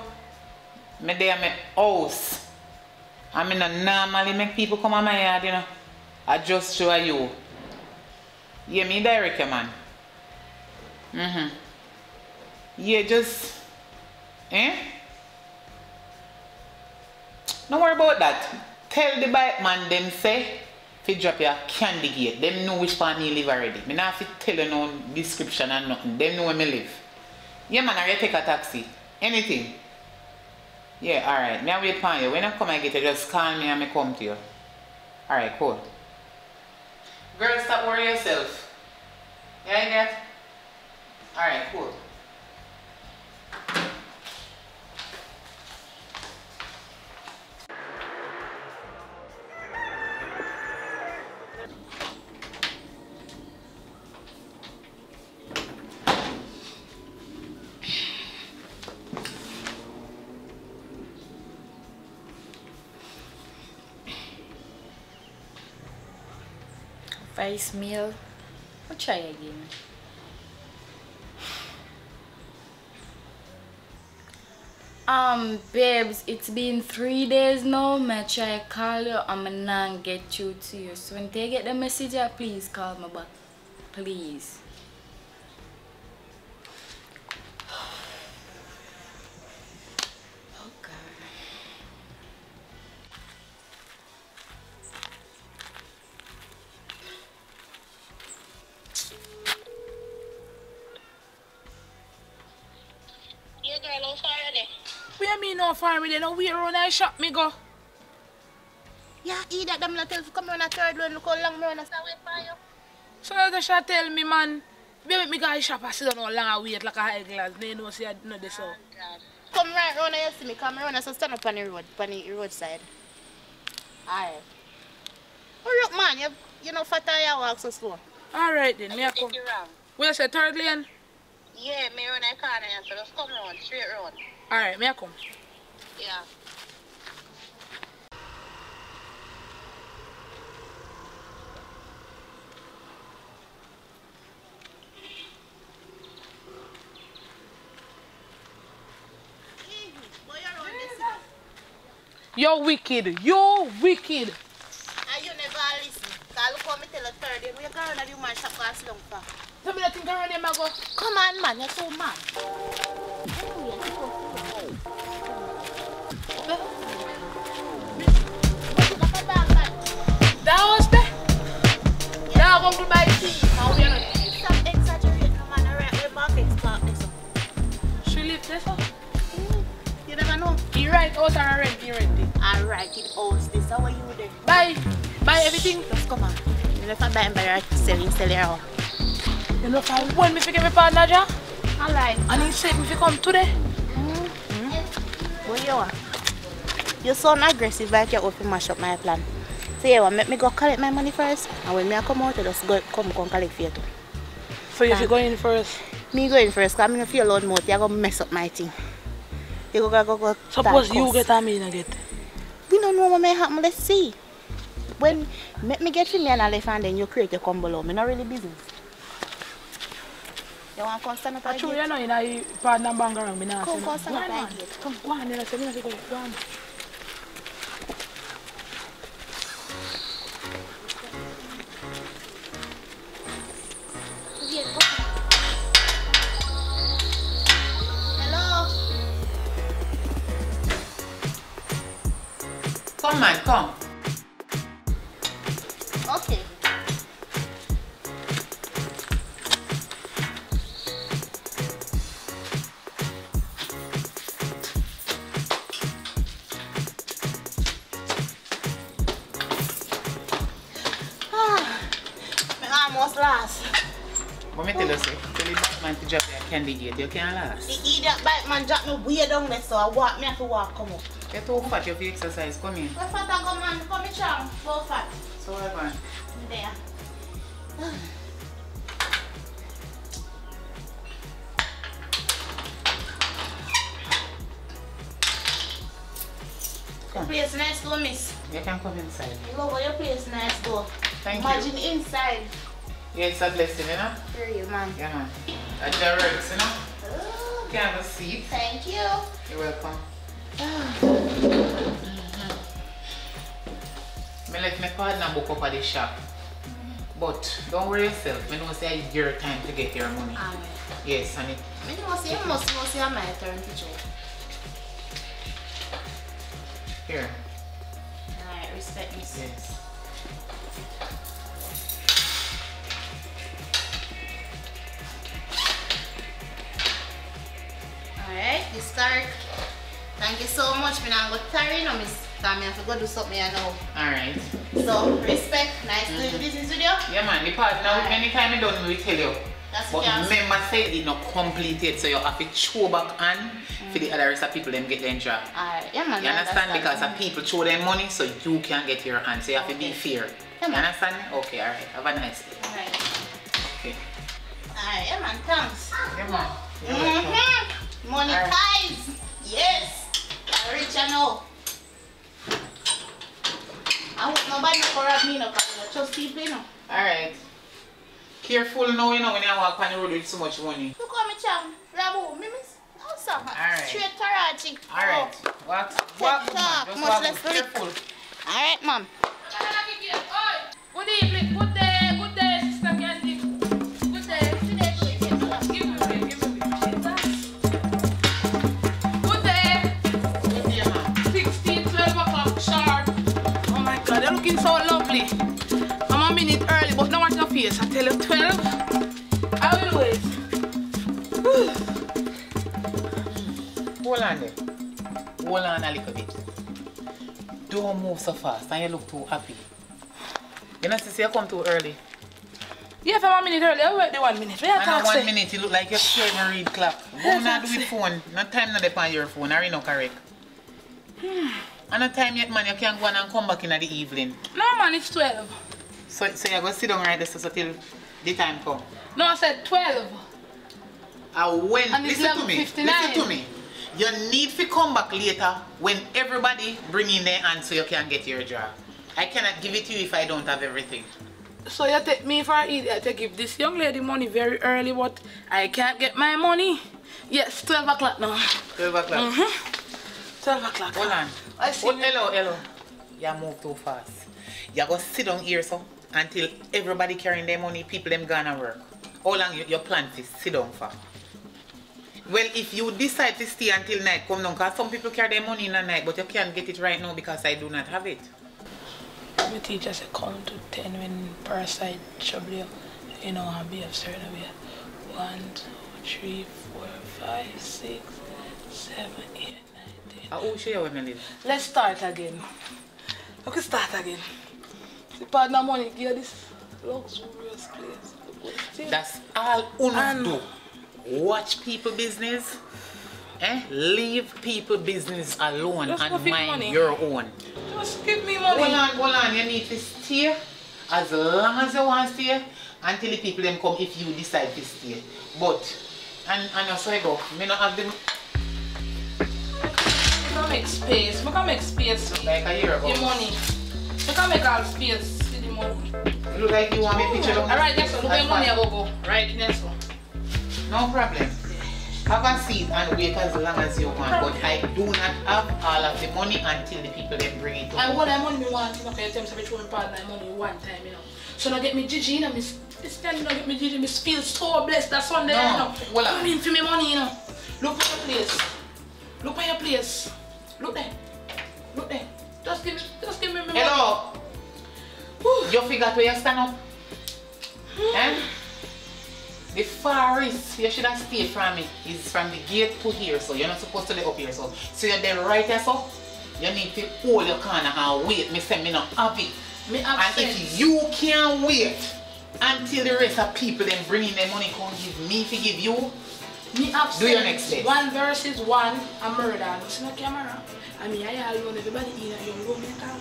Me there at my house. I mean, I normally make people come on my yard, you know. I just show you. Yeah, me direct you, man. Yeah, just... Eh? Don't worry about that. Tell the bike man them say if you drop your candy gate. Them know which part me live already. Me not have to tell you no description and nothing. Them know where me live. Yeah, man, I take a taxi. Anything. Yeah, alright. Me I wait for you. When I come and get you, just call me and me come to you. Alright, cool. Girl, stop worrying yourself. Yeah, you get? Alright, cool. Rice meal. I'll try again. Babes, it's been 3 days now. I try to call you and I not get through to you. So when they get the message, please call me back. Please. Where me no far me, they know where around I shop me go. Yeah, either them not tell you come on a third one, look how long me wanna stay wait for you. So that shall tell me, man. Baby, me go shop and sit down how long I wait like a high glass. They know say I know this so. Come right round and you see me, come round and so stand up on the road, on the roadside. Alright. Hurry up, man, you know fat tire walk so slow. Alright then, me I come. Where you say third lane? Yeah, me run a corner and so just come round, straight round. Alright, me I come. Yeah. You're wicked. You're wicked. And you never listen. Cause look how me tell a third day, we go around and you man shop pass long for. Tell me that thing around here, go. Come on, man, you're so mad. That was there. Yeah, I'm going to buy tea. Now we are not. Stop exaggerating, man. Alright, we're back next. She live there, so? You never know. You rent out or rent? You rent it. I write it out. This how are you there? Buy everything. Just come on. You know if I buy and buy, sell it out. You know if I want me to get my partner, ja? Alright. And he said me to come today. What you want? You sound aggressive like you're open mash up my plan. So you want me go collect my money first? And when I come out, I just come collect for you too. So you should go in first? Me go in first because I don't feel loud mouth. You're going to mess up my thing. You go suppose you get and me not get. We don't know what may happen. Let's see. When me get to me and I left and then you create a combo below. Me not really business. You want to come stand up and you know in a partner bang around me now. Come stand up and get. Come, go on, let's go on. Come, man, come. Okay. Almost last. What me tell you, say? Tell the Batman to drop your candy gate. You can't last. The idiot Batman dropped me way down there, so me have to walk come up. You're too fat, you have to exercise. Come in. Go fat and go, man. Come in, Chang. Go fat. So what happened? There. Come. The place nice to miss. You can come inside. Love your place nice though. Thank Imagine you. inside. Yeah, it's a blessing, you know? For you, man. Yeah, man. That's your works, you know? Oh, You can have a seat. thank you. You're welcome. I let my partner book up at the shop. But don't worry yourself. I know say it's your time to get your money. Alright. Yes, and it. You must see my turn to joke. Here. Alright, respect me. Yes. Alright, this card. Thank you so much. I'm going to carry no miss. Because I have to go do something I know. Alright. So, respect. Nice doing business with you. Yeah, man. The partner, anytime I done, we tell you. That's But what remember, say it not completed, so you have to throw back on for the other rest of people them get their job. Alright, yeah, man. You understand? Because some people throw their money, so you can get your hand. So you have to be fair. Yeah, You man. understand? Okay, alright. Have a nice day. Alright. Okay. Alright, yeah, man. Thanks. Yeah, man. You're welcome. Money Alright. ties. Yes. I'm rich I know. I hope nobody for me no, because I trust people, you know. Alright. Careful now, you know, when you walk on the road with so much money. Look how me cham. Rabu, me miss. Also, Alright. straight Karachi. Alright. Walk, walk, good, man. Just Much walk less good. Careful. Alright, mom. Good evening, good day, Sister Candy. Good day. Give me a ring, give me a ring. Good day. Good day, man. 16, 12 o'clock sharp. Oh my God, you're looking so lovely. I'm a minute early, but now watch your face. I tell you 12. I will wait. Hold on there. Hold on a little bit. Don't move so fast and you look too happy. You know, sister, you come too early. Yeah, if I'm a minute early, I'll wait the 1 minute. Where And in 1 say? minute, you look like you're scared to read clock. Go not do it phone. No time not depend on your phone. Are you not correct? And no time yet, man. You can go on and come back in the evening. No, man, it's 12. So you're going to sit down right there so till the time come. No, I said 12. When, And it's listen to me. 11:59. Listen to me. You need to come back later when everybody bring in their hand so you can get your job. I cannot give it to you if I don't have everything. So you take me for an idiot to give this young lady money very early, but I can't get my money. Yes, 12 o'clock now. 12 o'clock. 12 o'clock. Hold on. I see. Oh, hello. You move too fast. You go sit down here so until everybody carrying their money, people them gonna work. How long you plan to sit down for? Well, if you decide to stay until night, come down, because some people carry their money in the night, but you can't get it right now because I do not have it. My teacher said count to 10 when parasite trouble you. You know, I'll be a certain way. 1, 2, 3, 4, 5, 6, 7, 8, 9, 10. How show you where I live? Let's start again. We can start again. The partner money give this luxurious place. That's all uno do. Watch people business. Leave people business alone Just and go fix mind money. your own. Just give me money. Hold on. You need to stay as long as you want to stay until the people them come if you decide to stay. But, and so I go, me not have them I can make space. I can make space. like a year ago. The money. I can make all space with the money. You look like you want me picture down. Alright, yes, look at money I go. Right, yes, sir. No problem. Have a seat and wait as long as you want. But I do not have all of the money until the people then bring it to I me. want that money me want, you know, because you tell me to throw my partner money one time, you know. So now get me Gigi, you know, me stand now get me Gigi, me feel so blessed that Sunday, No, you know. hold on. Come in for me money, you know. Look at your place. Look at your place. Look there. Look there. Just give me my money. Hello. You forgot where you stand up? The farthest you should have stayed from it is from the gate to here, so you're not supposed to lay up here, so you're there right here, so you need to hold your corner and wait. Me say me not have it. Me have And sense. if you can't wait until the rest of people then bring in their money, come give me to give you. Me have Do your sense. next day. 1 versus 1 a murder. You see no camera. I mean, I alone everybody in a young woman talk.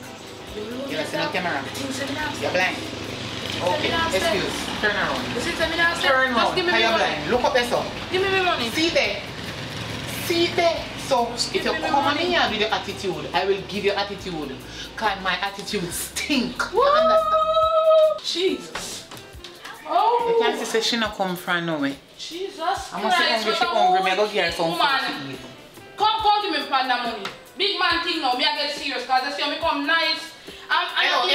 You don't see no camera. Things that me not You're blind. Okay, excuse. Turn around. You see that me not Turn Just around. give me You're my money. blind. Look up there, so. Give me my money. See there. See there. So if you come on here with your attitude, I will give you attitude. Cause my attitude stink. You understand? Jesus. Oh. You can't say she not come from nowhere. Jesus I must say hungry, she hungry. Me go give her some food to eat. Come give me partner money. Big man thing now, me I get serious cause they see me come nice. I know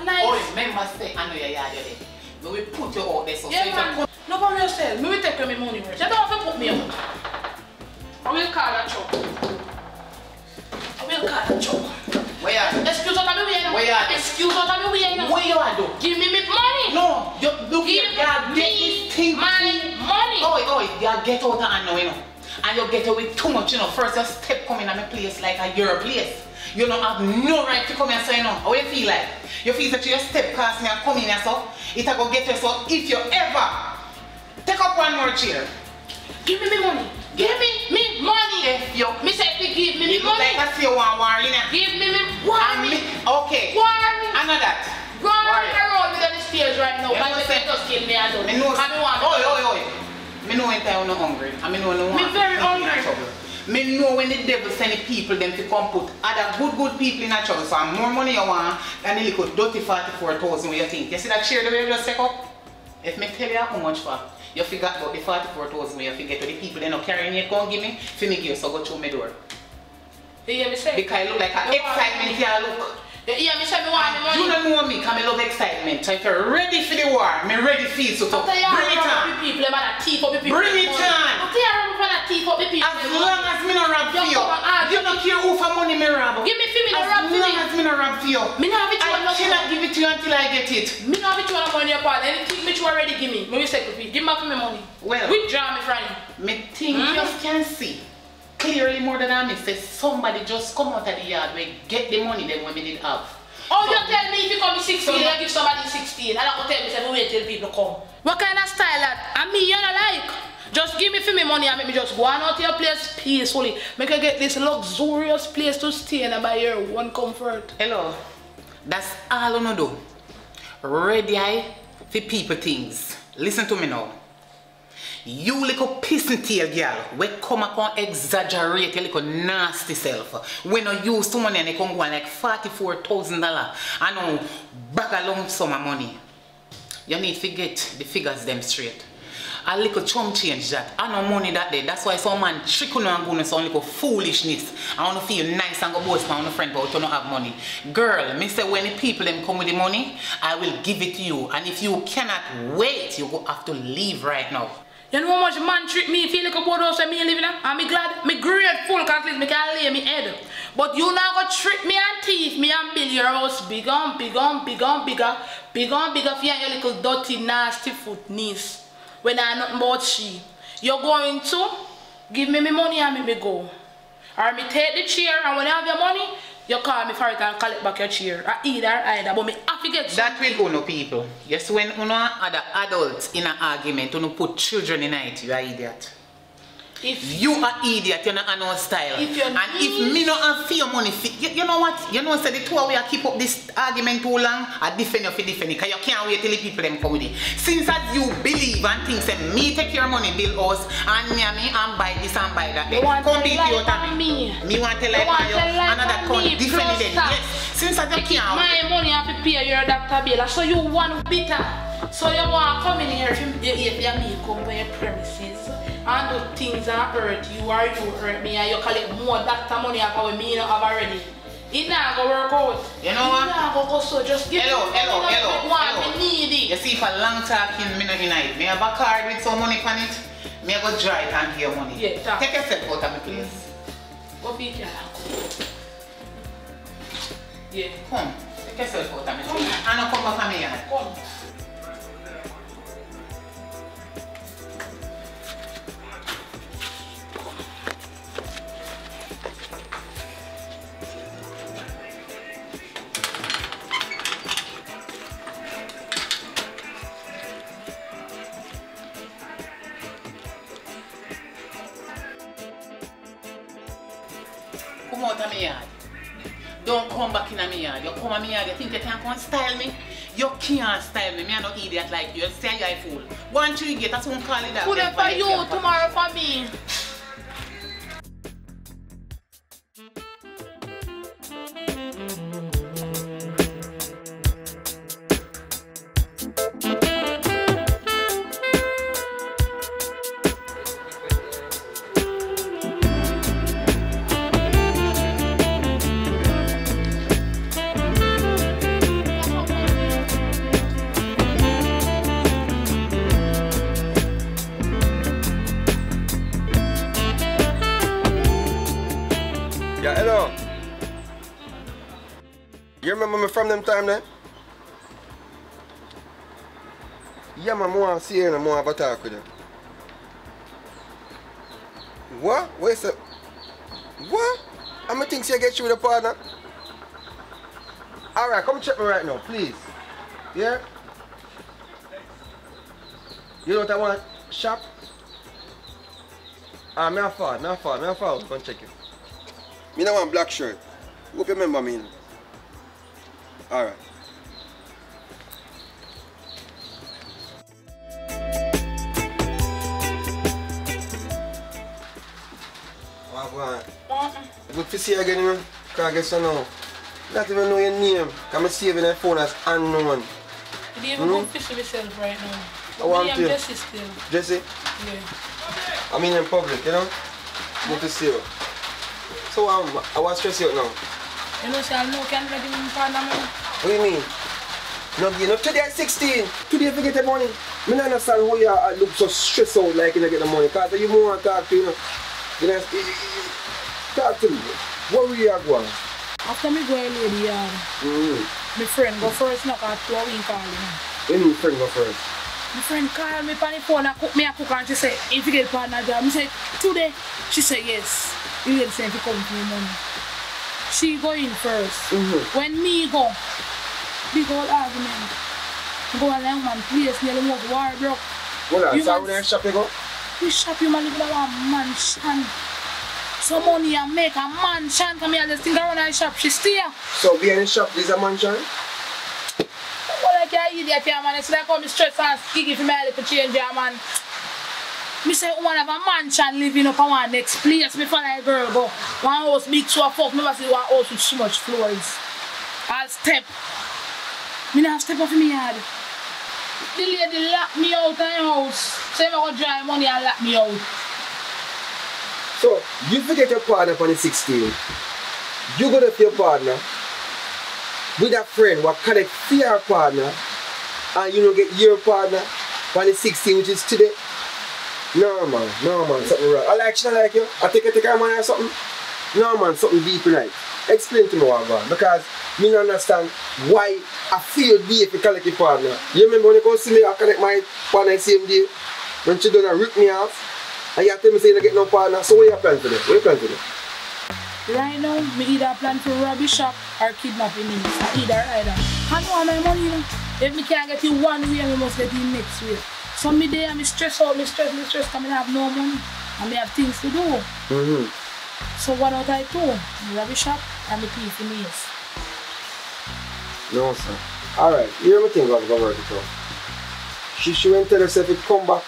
nice. Oh, remember say I know your yard there. Me will put you out there so yeah, man. No for yourself. Me will take my money. You don't have to put me out. I will call a truck. Where you are? Excuse me, where you are? Where you are? Excuse me, where you are? Where you are though? Give me my money. No, you look here. Give me my money. Oh, you get out of hand now, you know. And you get away too much, you know. First you step come in at my place like your place. You don't have no right to come here, so you know. How you feel like? You feel that you step past me and come in here, so it'll go get you. So if you ever take up one more chair, give me my money. Give me money. Me say give me you money. Like I see you want war, you know. Give me money. Okay. Worry. I know that. Run around with the stairs right now. Yeah, I say just kill me. I don't. Me know. Oi. Me know when I'm not hungry. I mean, no. Me very hungry. Me know when the devil send the people them to come put other good people in a trouble. So more money you want than the little dirty 44,000 what you think. You see that chair the way you just take up? If me tell you how much for, you figure about the 44,000 where you forget to the people they not carrying it, go give me, for me give so go through my door. You hear me say? Because I look like an excitement here, look. You hear me say me want the money? You don't know me because I love excitement. So if you're ready for the war, me ready for it. So bring it on. People, them are thief up the people. Bring it on. Okay, I'm going to thief up the people. As long as me not rob for you. You don't care who for money me rob. Give me for me, no rob for me. As long as me not rob for you. Me not have it you I cannot give it to you until I get it. Me not have it you on your part. Anything me you already give me. Me will say give me for me money. Well. Withdraw me from you. Me think you can see clearly more than I say somebody just come out of the yard where get the money then when me did have. Oh, so, you tell me if you come 16, you give somebody 16. I don't tell me say wait till people come. What kind of style that? I mean you don't like. Just give me for me money and make me just go on out to your place peacefully. Make I get this luxurious place to stay in and by your one comfort. Hello. That's all I do. Ready for people things. Listen to me now. You little pissing tail girl, we come up and exaggerate your little nasty self. When you use someone and they come go like $44,000 and now bag along some money. You need to get the figures them straight. A little chum change that. I know money that day. That's why some man trick on and go some little foolishness. I want to feel nice and go boast my friend but you don't have money. Girl, me say when the people them come with the money, I will give it to you. And if you cannot wait, you go have to leave right now. You know how much man trick me feel like a boat house and me living there? And me glad, me grateful because at least me can lay me head. But you now go trick me and thief me and build your house bigger and bigger and bigger and bigger. Bigger and bigger for your little dirty nasty foot niece. When I nothing about she. You're going to give me my money and me go. Or me take the chair and when you have your money, you call me for it and collect back your chair. Or either. But me have to get that will go no people. Yes, when you know other adults in an argument, you put children in it, you are idiot. If you are idiot, you're not no style. And if me not have for your money, you know what? You know, say the two of we keep up this argument too long, I defend you for defending, because you can't wait till the people them come with it. Since as you believe and think, say me take your money, build us, and me and buy this and buy that. Come beat you out of me. Me want to like you, another come defend it. Yes. Since as you can't. My money have to pay your doctor bill, so you want bitter. So you want to come in here if you come to your premises. And do things that hurt you or you hurt me and you collect more doctor money about me not have already. It not go work out. You know what? It not go so just give hello. me need it. You see for long talking me not unite. Me have a card with some money on it. Me go dry it and give you money. Yeah, talk. Take yourself out of me please. Go beat your yeah. Come. Take yourself out of me. Come. And now come back to me. Come. Come out of my yard. Don't come back in my yard. You come to my yard, you think you can come style me? You can't style me. I'm not idiot like you. You say you're a fool. One tree get, that's one call it that. Put it for you, tomorrow for me. remember me from them time then? Yeah, man, I want to see you and I want to talk with you. What? Where's the... What? I'm going to think you get you with a partner. Alright, come check me right now, please. Yeah? You know what I want? Shop? Me a fall. Come check it. Me don't want black shirt. Hope you remember me. Alright. Good to see you again, man. Can't get so now. Not even know your name. I'm saving that phone as unknown. You didn't even go fish with yourself right now. I want I'm to. Jesse still. Jesse? Yeah. I mean in public, you know? Good to see you. So I want to stress you out now. You know, say I know can't let him in Parliament. What do you mean? No, you know, today at 16. Today you forget the money. I don't understand how you look so stressed out like you don't get the money. Because you more want to talk to you know. You know, talk to me. What will you go on? After me go a lady yard, my friend go first, not at 2 weeks calling me. When your friend go first? My friend called me on the phone and cook me a cook and she said, if you get partner job, I said, today? She said, yes. You get the same if you come to me money. She go in first. When me go, big old argument. Go a long man place near the most war broke. Hold on, so where shop you go? We shop you man live in a mansion. Some money and make a mansion. Come here, let's think around the shop. She stay. So behind the shop is a mansion? Well, like an idiot here, man. It's like how me stress and skiggy for me to change here, man. Me say, I want to have a mansion living up on one next place. Me follow a girl go. One house big so fuck. Never see one house with so much floors. I'll step. Me not have step off in my yard. The lady lock me out of the house. Say me go dry money and lock me out. So, you forget your partner on the 16th. You go to your partner with a friend who connect to your partner and you don't get your partner on the 16th, which is today. No man, something wrong. I actually like you. I take a man or something. No man, something deep in it. Explain to me what about because me don't understand why I feel deep if you collect your partner. You remember when you come see me, I connect my partner the same day when she done rip me off. And you tell me say you don't get no partner, so what you plan for them? What you plan for them? Right now, me either plan for rob a shop or kidnapping me. Either. I know my money, you know. If me can't get you one way, I must get you next way. So me there, me stress out, me stress, because I have no money. And me have things to do. So what do I do? Me rob a shop and me pay for meals. No, sir. Alright, you hear me think I'm going to work it out. She went tell herself it come back.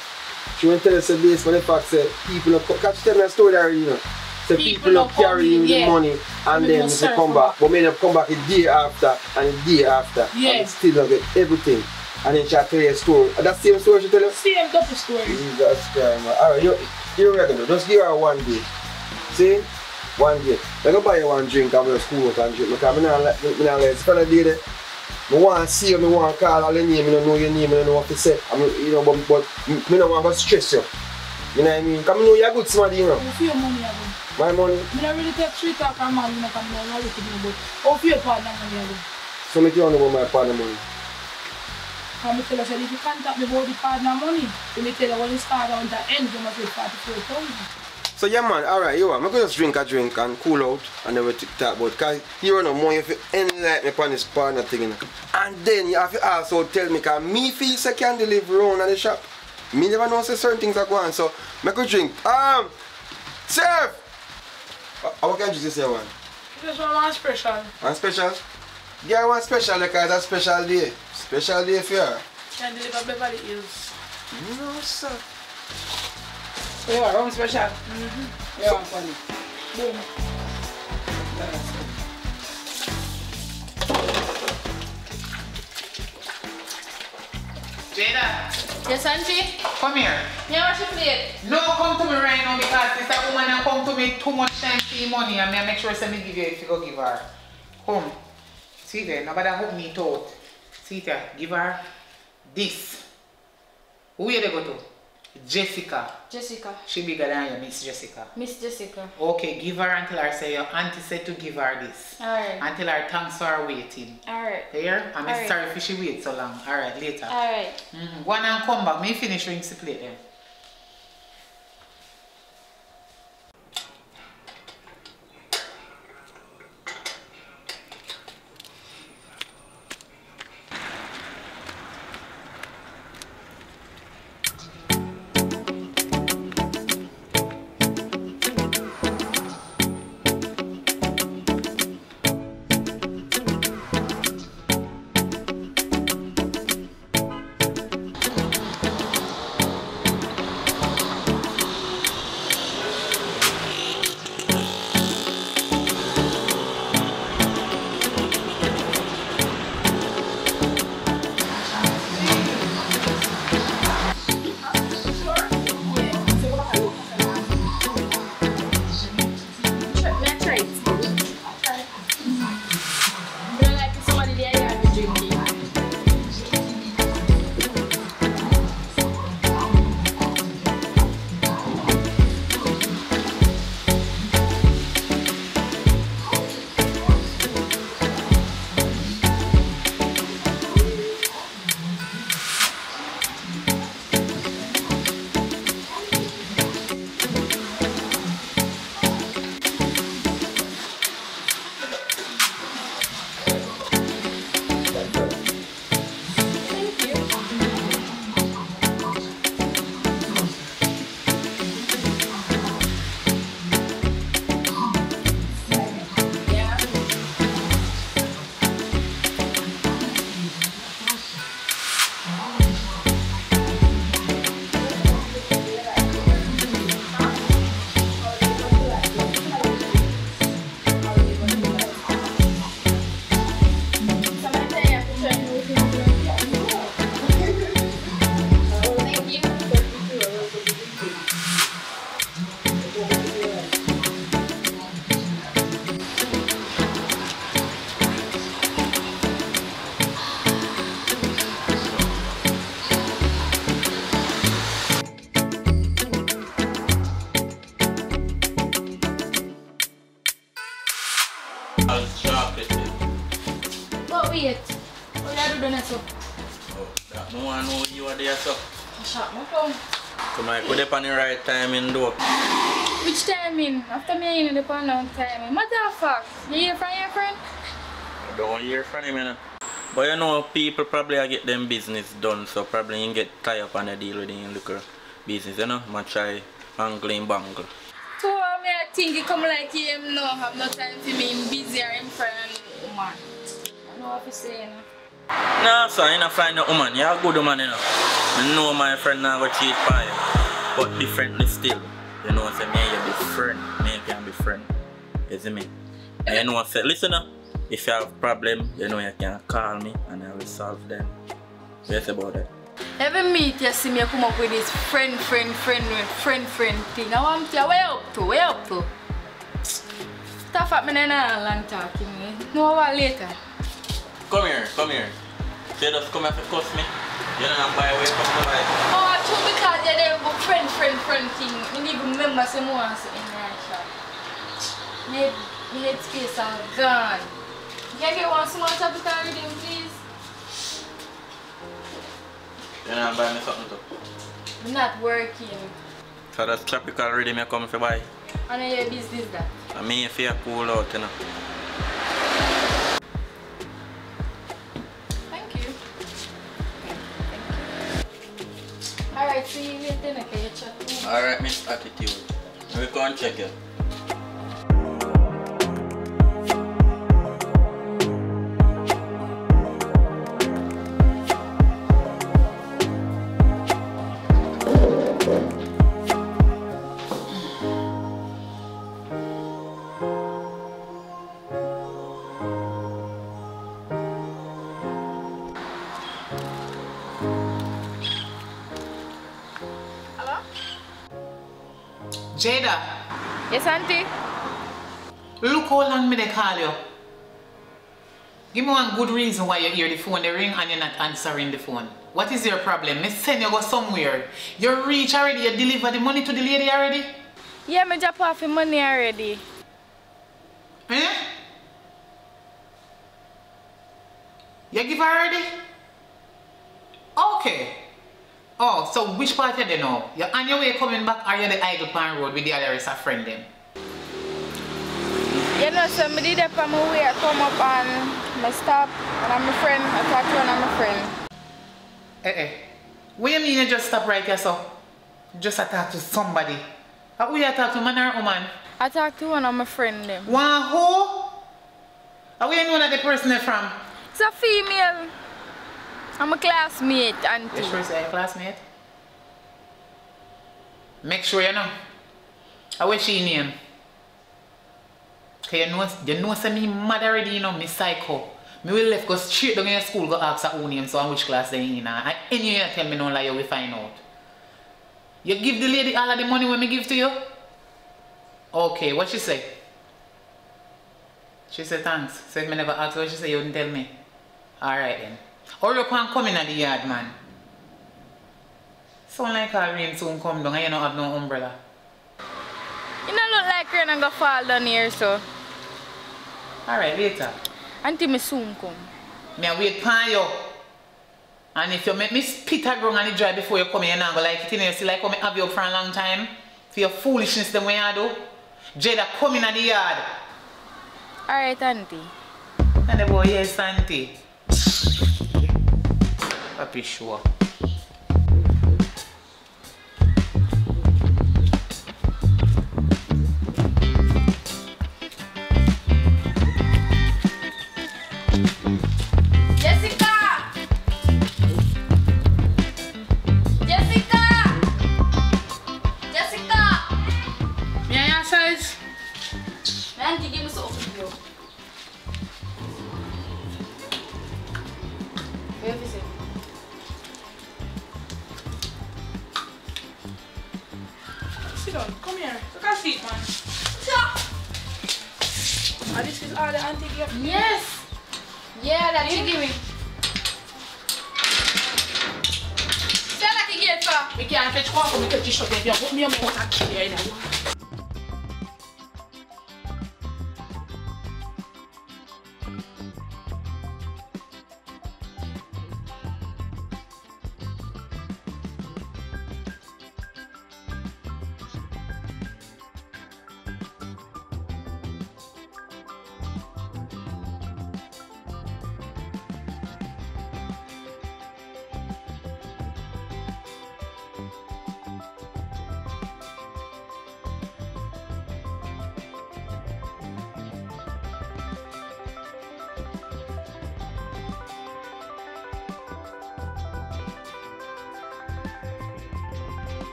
She went tell us based on the fact that people don't catch tell me a story there, you know. So people don't carry in the money and then they come back. But may not come back a day after and a day after. And still don't get everything. And then she tell you a story. And that's the same story she tell you? Same double story. Jesus Christ, man. Alright, you reckon though. Just give her one day. See? One day. I'm going to buy you one drink and we'll school out and drink. Because I'm not let this kind of day there. I want to see you, I want to call all your name, I don't know your name, I don't know what to say. I mean, you know, but I don't want to stress you. You know what I mean? Because I know you're good somebody, you know. How for your money, Abu? My money? I don't really take sweet talk and man, you know, because I don't really think about how for your partner money, Abu? So I don't know about my partner money. And I tell you, if you contact me about the partner money, then I tell you when you start on the end, you must get 44,000. So yeah man, alright, you want, I'm going to just drink a drink and cool out and then we'll talk about because you don't know more if you enlighten me upon this partner thing. You know. And then you have to also tell me because me feel I can deliver around at the shop. Me never know say certain things are going on, so I could drink. Chef! What can you just say one? Just one special. One special? Yeah, one special because it's a special day. Special day for you. Can deliver Beverly Hills. No sir. So you want rum special? You want funny? Boom. Jada. Yes, Auntie? Come here. Yeah, what's your plate? No, come to me right now because this a woman that come to me too much time for money and I make sure I give you if you go give her. Come. See there, nobody hook me out. See there, give her this. Who you they go to? Jessica. Jessica. She bigger than you, Miss Jessica. Miss Jessica. Okay, give her until her say your auntie said to give her this. Alright. Until her thanks for her waiting. Alright. Here? I'm Alright. sorry if she wait so long. Alright, later. Alright. Go on and come back. Me finish rinse the plate then. But wait, what are you doing so? Oh, that no one know you are there, so. I shot my phone. So I put up on the right time in door. Which timing? After me in the pan on timing. Matter of fact, you hear from your friend? I don't hear from him, you know. But you know, people probably get them business done, so probably you get tied up on a deal with the liquor business, you know. I try angling bangle. So I think he come like him no have no time for me, him busy or him friend woman. I know what to say, you know. No, so you don't find a woman. You're a good woman, you know. I know my friend now go cheat by you, but differently still. You know, say me you be friend, me can be friend. You see me? And you know, say listen up. If you have problem, you know you can call me and I will solve them. Yes about that. Every meet you see me come up with this friend thing. I want to where up to? Stuff at me now long talking me. No what later. Come here. You just come here to cuss me. You don't buy away from the life. Oh, true, because you're there with friend thing. You need to remember some more in that shop. My headspace are gone. Can I get one small tropical reading, please? You don't buy me something too? I'm not working. So that's tropical reading you come to buy? I know your business that. I mean if you're cool out, you know. Alright, see you later, okay? You chat. Alright, Miss Attitude. We'll go and check you. Jada. Yes, auntie? Look how long me they call you. Give me one good reason why you hear the phone, the ring, and you're not answering the phone. What is your problem? Me send you go somewhere. You reach already, you deliver the money to the lady already? Yeah, me drop off the money already. Eh? You give her already? Okay. Oh, so which part you know? You're on your way coming back or you're the Idle Pan Road with the other rest of friend them? You know, somebody that on my way, I come up and I stop and I'm a friend, I talk to one of my friend. What do you mean you just stop right here, so? Just talk to somebody? Who you talk to, man or woman? I talk to one of my friend them. One who? Where you know that the person is from? It's a female. I'm a classmate, auntie. You sure it's a classmate? Make sure you know. What's she name? Cause you know say me mad already, you know, me psycho. Me will left go straight down in your school go ask her own name so and which class they in and any you tell me no lie you will find out. You give the lady all of the money when me give to you? Okay, what she say? She said thanks. So if me never ask her, she say you wouldn't tell me. Alright then. Hurry up and come in at the yard, man. Sound like our rain soon come down and you don't have no umbrella. You don't look like rain and go fall down here, so. Alright, later. Auntie, me soon come. Me a wait for you. And if you make me spit a ground and it dry before you come here, you're not going to like it. You see like how I have you up for a long time. For your foolishness them when you do. Jada, come in at the yard. Alright, auntie. And the boy, yes, auntie. Papi sure. Auntie, give me something to do. Where is it? Sit down, come here. Look at seat, man. And this is all the auntie gave me? Yes! Yeah, that you give me. Say that again, sir. We can't fetch one, we can just shut it. You put me on my water here.